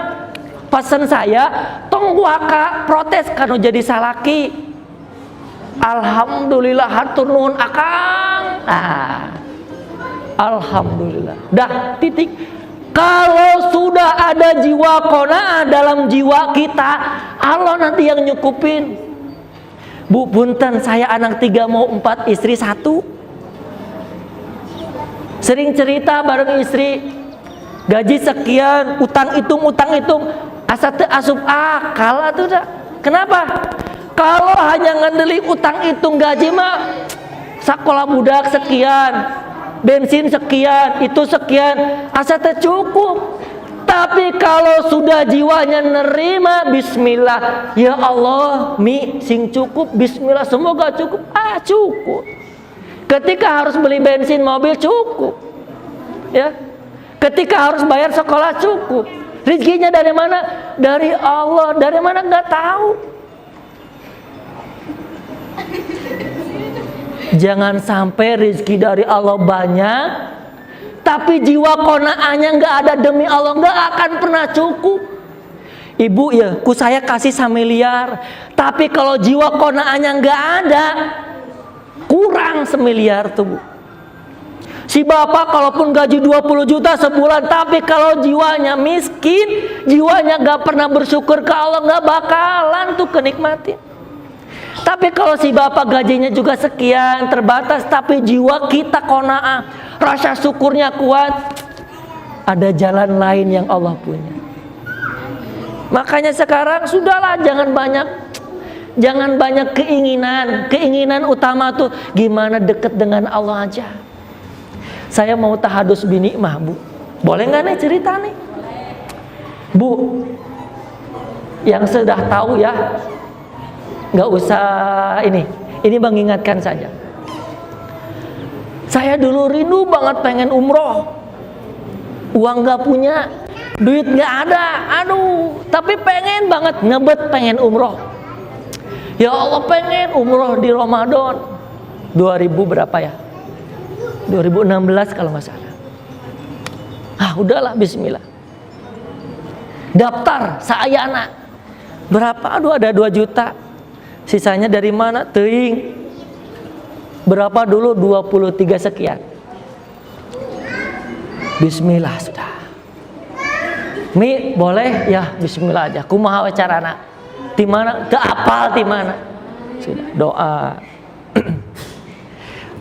Pesan saya, tong waka protes kanu jadi salaki. Alhamdulillah hatur nuhun akang. Alhamdulillah. Dah titik. Kalau sudah ada jiwa qanaah dalam jiwa kita, Allah nanti yang nyukupin. Bu, punten saya anak 3 mau 4, istri 1. Sering cerita bareng istri, gaji sekian, utang hitung, asa teu asup akal atuh dah. Kenapa? Kalau hanya ngandelin utang hitung gaji mah sakola budak sekian, bensin sekian, itu sekian, asa teu cukup. Tapi kalau sudah jiwanya nerima, bismillah, ya Allah, mi sing cukup, bismillah, semoga cukup. Cukup. Ketika harus beli bensin mobil cukup. Ya. Ketika harus bayar sekolah cukup. Rezekinya dari mana? Dari Allah. Dari mana enggak tahu. Jangan sampai rezeki dari Allah banyak, tapi jiwa qanaahnya nggak ada demi Allah, nggak akan pernah cukup. Ibu ya, ku saya kasih 1 miliar, tapi kalau jiwa qanaahnya nggak ada, kurang 1 miliar tuh Bu. Si bapak kalaupun gaji 20 juta sebulan, tapi kalau jiwanya miskin, jiwanya nggak pernah bersyukur ke Allah, nggak bakalan tuh kenikmatin. Tapi kalau si bapak gajinya juga sekian, terbatas, tapi jiwa kita qanaah, rasa syukurnya kuat, ada jalan lain yang Allah punya. Makanya sekarang sudahlah, jangan banyak keinginan. Keinginan utama tuh gimana deket dengan Allah aja. Saya mau tahadus bini mah Bu, boleh nggak nih cerita nih Bu, yang sudah tahu ya, nggak usah ini mengingatkan saja. Saya dulu rindu banget pengen umroh, uang nggak punya, duit nggak ada, tapi pengen banget ngebet pengen umroh. Ya Allah, pengen umroh di Ramadan 2000 berapa ya, 2016 kalau nggak salah. Udahlah, bismillah, daftar saayana berapa, ada 2 juta. Sisanya dari mana? Teuing. Berapa dulu? 23 sekian. Bismillah sudah. Mi boleh ya, bismillah aja. Kumaha carana? Di mana? Teu apal di mana? Sudah doa.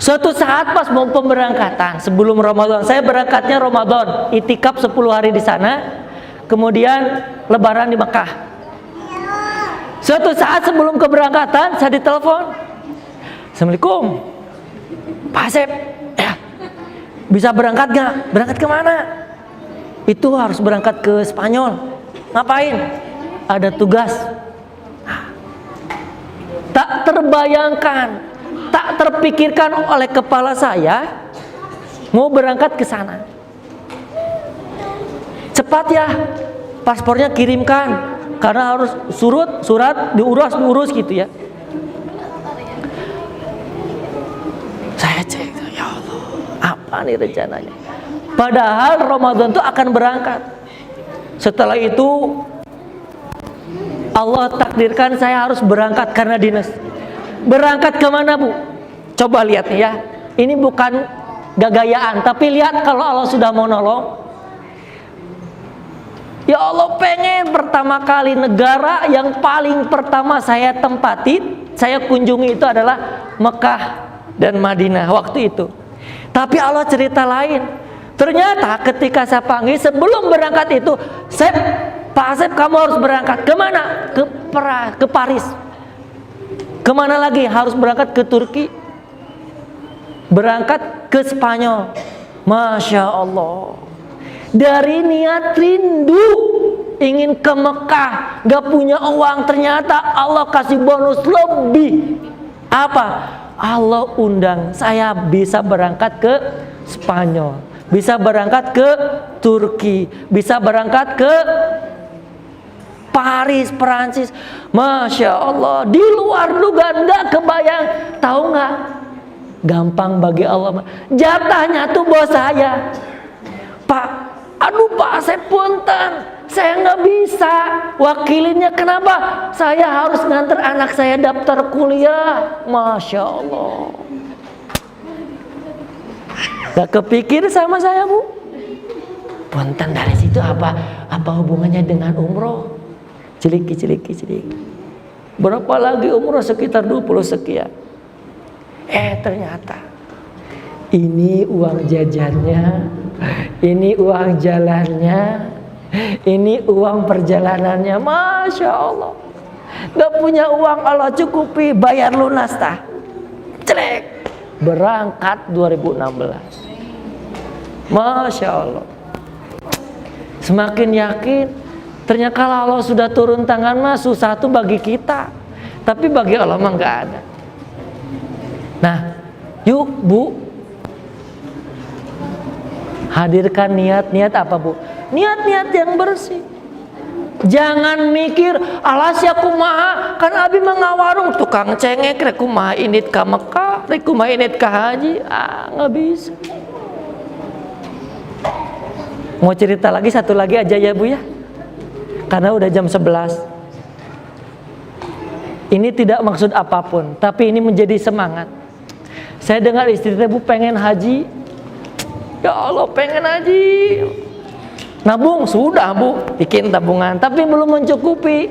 Suatu saat pas mau pemberangkatan sebelum Ramadan, saya berangkatnya Ramadan, itikaf 10 hari di sana, kemudian lebaran di Mekah. Suatu saat sebelum keberangkatan saya ditelepon, Assalamualaikum Pak Asep, ya, bisa berangkat gak? Berangkat kemana? Itu harus berangkat ke Spanyol. Ngapain? Ada tugas. Tak terbayangkan, tak terpikirkan oleh kepala saya mau berangkat ke sana. Cepat ya, paspornya kirimkan. Karena harus surat diurus gitu ya. Saya cek, ya Allah, apa nih rencananya? Padahal Ramadan itu akan berangkat. Setelah itu Allah takdirkan saya harus berangkat karena dinas. Berangkat kemana Bu? Coba lihat nih ya. Ini bukan gagayaan, tapi lihat kalau Allah sudah mau nolong. Ya Allah, pengen pertama kali negara yang paling pertama saya tempati, saya kunjungi itu adalah Mekah dan Madinah waktu itu. Tapi Allah cerita lain. Ternyata ketika saya panggil sebelum berangkat itu, Pak Asep kamu harus berangkat kemana? Ke Paris. Kemana lagi? Harus berangkat ke Turki. Berangkat ke Spanyol. Masya Allah. Dari niat rindu ingin ke Mekah, gak punya uang, ternyata Allah kasih bonus lebih. Apa? Allah undang saya bisa berangkat ke Spanyol, bisa berangkat ke Turki, bisa berangkat ke Paris, Perancis. Masya Allah, di luar dugaan, gak kebayang. Tahu gak? Gampang bagi Allah. Jatahnya tuh bos saya. Pak Asep punten, saya nggak bisa wakilinnya. Kenapa? Saya harus nganter anak saya daftar kuliah. Masya Allah. Gak kepikir sama saya, Bu? Punten, dari situ apa hubungannya dengan umroh? Ciliki. Berapa lagi umroh? Sekitar 20 sekian. Ternyata ini uang jajannya, ini uang jalannya, ini uang perjalanannya. Masya Allah. Gak punya uang, Allah cukupi, bayar lunas tah. Celek. Berangkat 2016. Masya Allah. Semakin yakin, ternyata kalau Allah sudah turun tangan mah susah tuh bagi kita, tapi bagi Allah mah nggak ada. Nah, yuk Bu, hadirkan niat-niat apa Bu? Niat-niat yang bersih. Jangan mikir alas ya kumaha, kan abi mah ngawarung tukang cengek rek kumaha init ka Mekah, rek kumaha init ka haji. Nggak bisa. Mau cerita lagi satu lagi aja ya Bu ya, karena udah jam 11. Ini tidak maksud apapun, tapi ini menjadi semangat. Saya dengar istri Bu pengen haji. Ya Allah, pengen haji. Nabung sudah Bu, bikin tabungan, tapi belum mencukupi.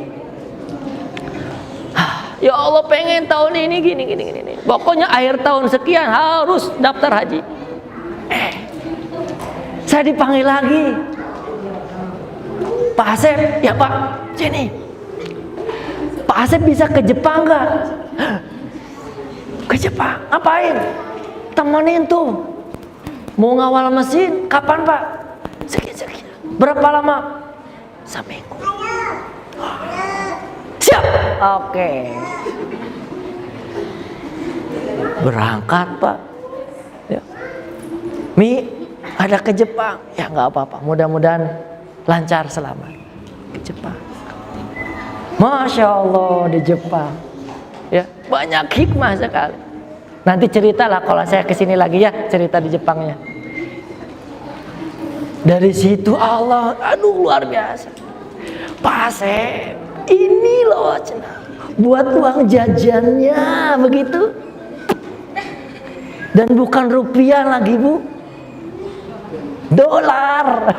Ya Allah, pengen tahun ini gini. Pokoknya akhir tahun sekian harus daftar haji. Saya dipanggil lagi, Pak Asep, ya Pak, sini. Pak Asep bisa ke Jepang nggak? Ke Jepang, ngapain? Temenin tuh. Mau ngawal mesin, kapan Pak? Sekian. Berapa lama? Seminggu. Siap. Oke. Berangkat Pak. Ya. Mi, ada ke Jepang, ya nggak apa-apa. Mudah-mudahan lancar selamat ke Jepang. Masya Allah di Jepang, ya banyak hikmah sekali. Nanti ceritalah kalau saya kesini lagi ya, cerita di Jepangnya. Dari situ Allah, aduh luar biasa. Pak Asep, ini loh buat uang jajannya begitu. Dan bukan rupiah lagi Bu, dolar.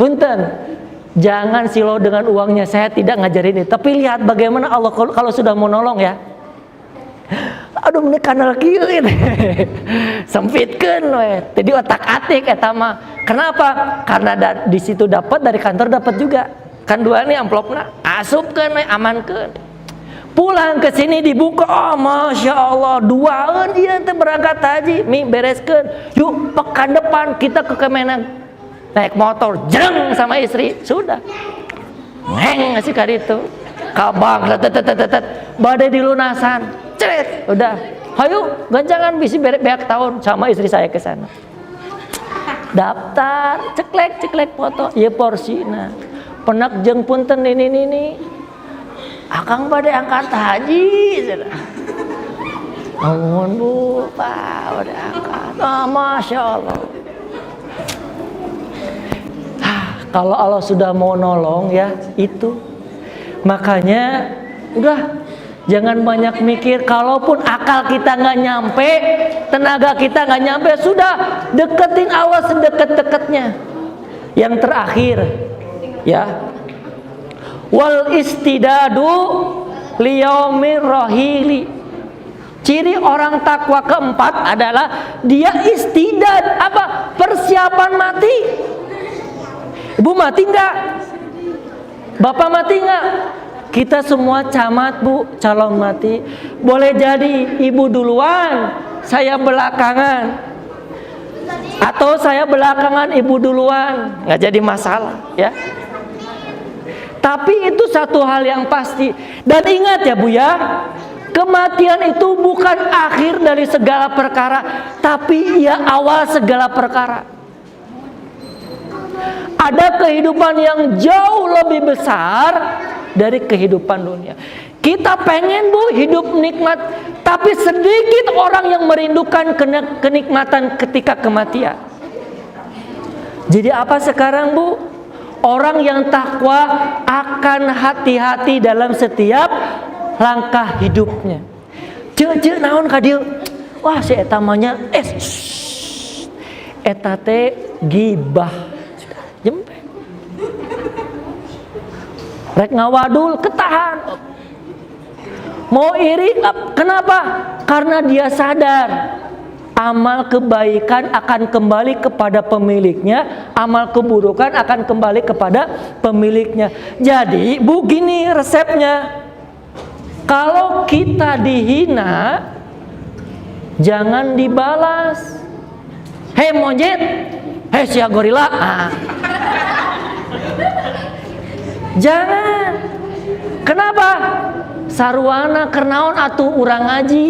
Punten, jangan silau dengan uangnya. Saya tidak ngajarin itu, tapi lihat bagaimana Allah kalau sudah mau nolong ya. Aduh, ini kanal kieu ini. Sempitkeun we. Jadi otak-atik eta mah. Kenapa? Karena di situ dapat, dari kantor dapat juga. Kan dua nih amplopna. Asupkeun we, amankeun. Pulang ke sini dibuka, oh Masya Allah, duaan dia teh berangkat haji, mi bereskeun. Yuk pekan depan kita ke Kemenang, naik motor, jeng sama istri, sudah. Ngeng ngasih kali itu, kabang, badai dilunasan, ceret, udah. Hayu, ganjangan bisi beak tahun sama istri saya ke sana. Daftar, ceklek foto, ya porsina, penak jeng punten ini. Akang pada angkat haji, ampun Bu, Pak, udah angkat. Masya Allah. Kalau Allah sudah mau nolong ya itu, makanya udah jangan banyak mikir. Kalaupun akal kita nggak nyampe, tenaga kita nggak nyampe, sudah deketin Allah sedekat-dekatnya. Yang terakhir, ya. Wal istidadu liyaumir rahili. Ciri orang takwa keempat adalah dia istidad. Apa? Persiapan mati. Ibu mati enggak? Bapak mati enggak? Kita semua camat Bu, calon mati. Boleh jadi ibu duluan, saya belakangan. Atau saya belakangan, ibu duluan. Nggak jadi masalah ya. Tapi itu satu hal yang pasti. Dan ingat ya Bu ya, kematian itu bukan akhir dari segala perkara, tapi ia awal segala perkara. Ada kehidupan yang jauh lebih besar dari kehidupan dunia. Kita pengen Bu hidup nikmat, tapi sedikit orang yang merindukan kenikmatan ketika kematian. Jadi apa sekarang, Bu? Orang yang takwa akan hati-hati dalam setiap langkah hidupnya. Cek naon ka dieu? Wah, si eta mah nya eta teh gibah. Sudah jempe. Rek ngawadul ketahan. Mau iri, kenapa? Karena dia sadar amal kebaikan akan kembali kepada pemiliknya, amal keburukan akan kembali kepada pemiliknya. Jadi, Bu, gini resepnya. Kalau kita dihina, jangan dibalas. Hei monyet, hei sia gorila. Jangan. Kenapa? Sarwana kernaon atuh urang ngaji.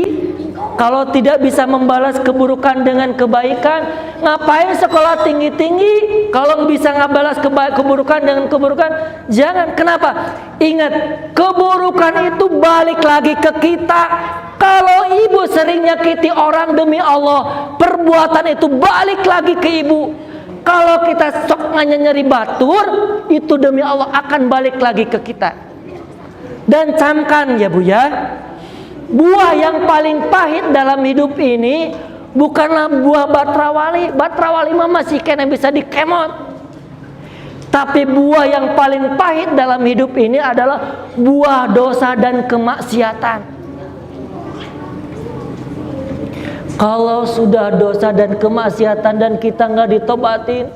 Kalau tidak bisa membalas keburukan dengan kebaikan, ngapain sekolah tinggi-tinggi? Kalau bisa ngabalas keburukan dengan keburukan, jangan. Kenapa? Ingat, keburukan itu balik lagi ke kita. Kalau ibu sering nyakiti orang demi Allah, perbuatan itu balik lagi ke ibu. Kalau kita sok nyeri batur, itu demi Allah akan balik lagi ke kita. Dan camkan ya Bu ya, buah yang paling pahit dalam hidup ini bukanlah buah batrawali. Batrawali mah masih kena bisa dikemot. Tapi buah yang paling pahit dalam hidup ini adalah buah dosa dan kemaksiatan. Kalau sudah dosa dan kemaksiatan dan kita nggak ditobatin,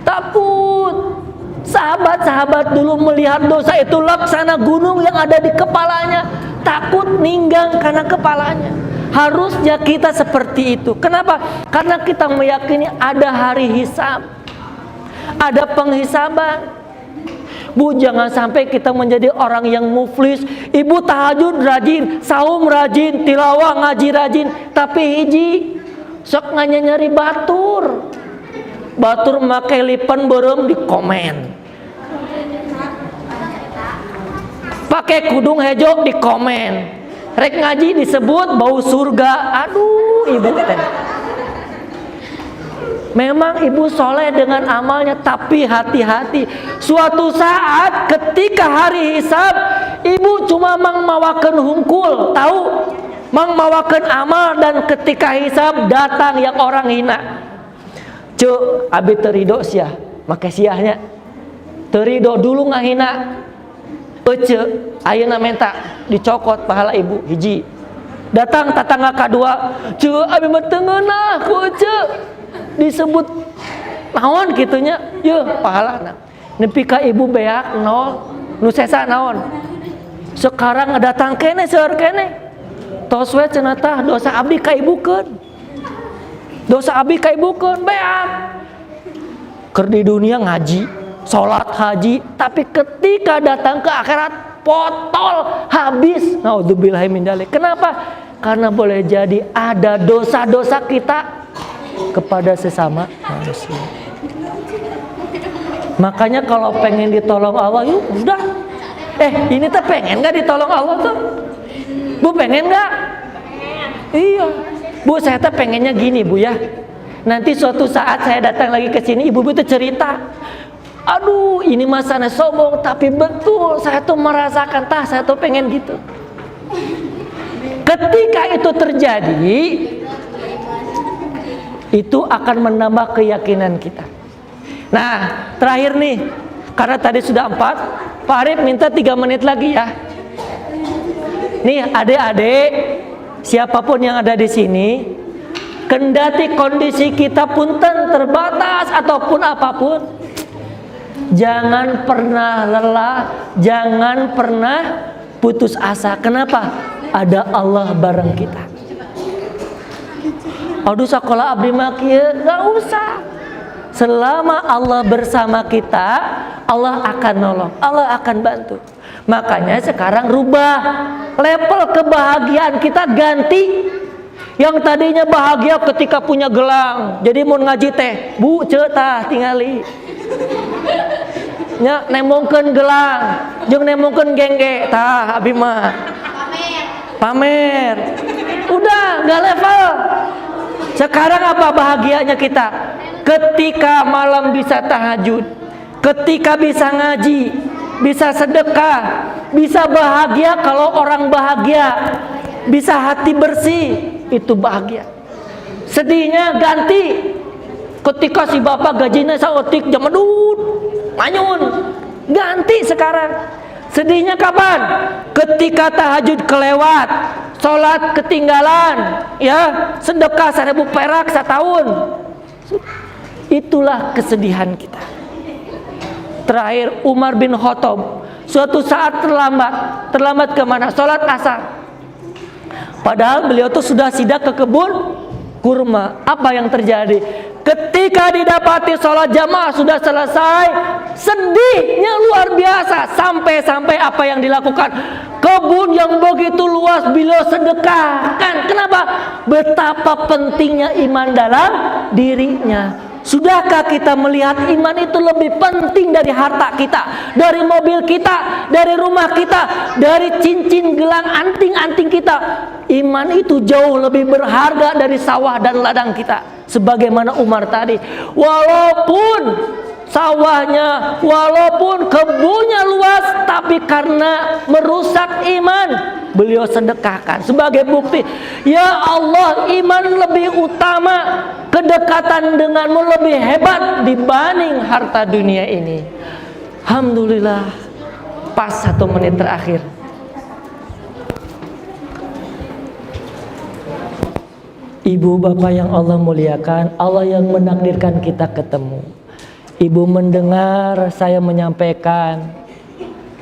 takut. Sahabat-sahabat dulu melihat dosa itu laksana gunung yang ada di kepalanya, takut ninggang karena kepalanya. Harusnya kita seperti itu. Kenapa? Karena kita meyakini ada hari hisab, ada penghisaban. Bu, jangan sampai kita menjadi orang yang muflis. Ibu tahajud rajin, saum rajin, tilawah ngaji rajin, tapi hiji sok nyari batur. Batur make lipen berem di komen. Pakai kudung hejo di komen. Rek ngaji disebut bau surga. Aduh, ibu teh. Memang ibu soleh dengan amalnya, tapi hati-hati. Suatu saat ketika hari hisab, ibu cuma mangmawakeun hungkul, tahu? Mangmawakeun amal, dan ketika hisab datang yang orang hina. Cuk, abi terido sia, make siahnya. Terido dulu ngahina. Ece, ayeuna menta dicokot pahala ibu hiji. Datang tetangga kedua, cuk abi mah teu ngeunah ku ece. Disebut naon kitunya, yeuh pahalana. Nepi ka ibu beak nol, nu sesa naon. Sekarang datang kene seueur kene. Tos we cenah tah dosa abdi ka ibukeun. Dosa abdi ka ibukeun beak. Keur di dunia ngaji, sholat haji, tapi ketika datang ke akhirat potol habis. Naudzubillahi min dzalik. Kenapa? Karena boleh jadi ada dosa-dosa kita kepada sesama manusia. Makanya kalau pengen ditolong Allah, yuk udah. Ini tuh pengen nggak ditolong Allah tuh? Bu pengen nggak? Iya. Bu saya tuh pengennya gini Bu ya. Nanti suatu saat saya datang lagi ke sini, ibu-ibu tuh cerita. Aduh, ini masanya sombong, tapi betul saya tuh merasakan, saya tuh pengen gitu. Ketika itu terjadi, itu akan menambah keyakinan kita. Nah, terakhir nih, karena tadi sudah 4, Pak Arif minta 3 menit lagi ya. Nih adik-adik, siapapun yang ada di sini, kendati kondisi kita punten terbatas ataupun apapun, jangan pernah lelah, jangan pernah putus asa. Kenapa? Ada Allah bareng kita. Aduh sekolah abdi mah kieu, enggak usah. Selama Allah bersama kita, Allah akan nolong, Allah akan bantu. Makanya sekarang rubah level kebahagiaan kita, ganti. Yang tadinya bahagia ketika punya gelang, jadi mau ngaji teh, Bu ceu tah tingali. Nya nemongkeun gelang, jeung nemongkeun gengge, tah abi mah pamer. Udah enggak level. Sekarang apa bahagianya kita? ketika malam bisa tahajud, ketika bisa ngaji, bisa sedekah, bisa bahagia kalau orang bahagia, bisa hati bersih, itu bahagia. Sedihnya ganti ketika si bapak gajinya saotik jamadut, manyun, ganti sekarang. Sedihnya kapan? Ketika tahajud kelewat, sholat ketinggalan, ya, sedekah 1000 perak setahun. Itulah kesedihan kita. Terakhir Umar bin Khattab, suatu saat terlambat kemana? Sholat asar. Padahal beliau tuh sudah sidak ke kebun kurma. Apa yang terjadi? Ketika didapati sholat jamaah sudah selesai, sedihnya luar biasa. Sampai apa yang dilakukan? Kebun yang begitu luas beliau sedekahkan. Kenapa? Betapa pentingnya iman dalam dirinya. Sudahkah kita melihat iman itu lebih penting dari harta kita, dari mobil kita, dari rumah kita, dari cincin, gelang, anting-anting kita? Iman itu jauh lebih berharga dari sawah dan ladang kita. Sebagaimana Umar tadi, walaupun sawahnya, walaupun kebunnya luas, tapi karena merusak iman, beliau sedekahkan sebagai bukti. Ya Allah, iman lebih utama, kedekatan denganmu lebih hebat dibanding harta dunia ini. Alhamdulillah. Pas 1 menit terakhir. Ibu bapak yang Allah muliakan, Allah yang menakdirkan kita ketemu. Ibu mendengar saya menyampaikan,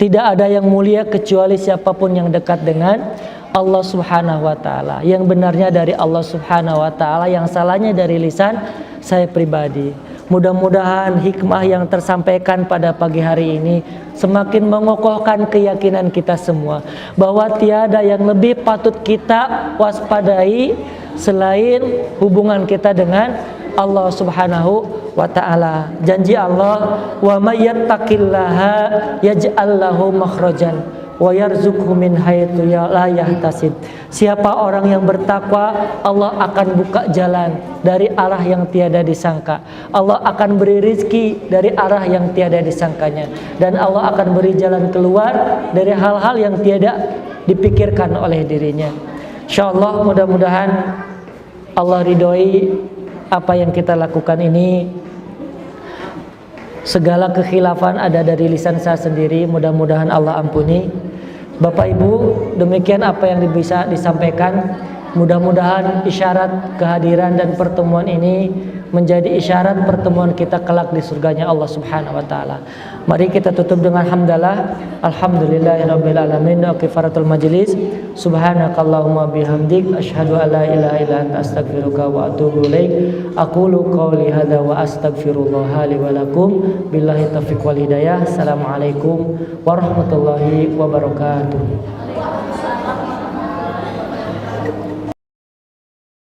tidak ada yang mulia kecuali siapapun yang dekat dengan Allah Subhanahu wa taala. Yang benarnya dari Allah Subhanahu wa taala, yang salahnya dari lisan saya pribadi. Mudah-mudahan hikmah yang tersampaikan pada pagi hari ini semakin mengokohkan keyakinan kita semua bahwa tiada yang lebih patut kita waspadai selain hubungan kita dengan Allah Subhanahu wa taala. Janji Allah, wa may yattaqillaha yaj'al lahu makhrajan wa yarzuqhu min haitsu la yahtasib. Siapa orang yang bertakwa, Allah akan buka jalan dari arah yang tiada disangka. Allah akan beri rizki dari arah yang tiada disangkanya, dan Allah akan beri jalan keluar dari hal-hal yang tiada dipikirkan oleh dirinya. Insyaallah, mudah-mudahan Allah ridhoi apa yang kita lakukan ini. Segala kekhilafan ada dari lisan saya sendiri, mudah-mudahan Allah ampuni. Bapak Ibu, demikian apa yang bisa disampaikan. Mudah-mudahan isyarat kehadiran dan pertemuan ini menjadi isyarat pertemuan kita kelak di surganya Allah Subhanahu wa taala. Mari kita tutup dengan hamdalah. Alhamdulillahirabbil alamin wa kifaratul majlis. Subhanakallahumma bihamdik asyhadu an la ilaha illa anta astaghfiruka wa atubu ilaik. Aqulu qouli hadza wa astaghfirullah li wa lakum. Billahi taufiq wal hidayah. Assalamualaikum warahmatullahi wabarakatuh.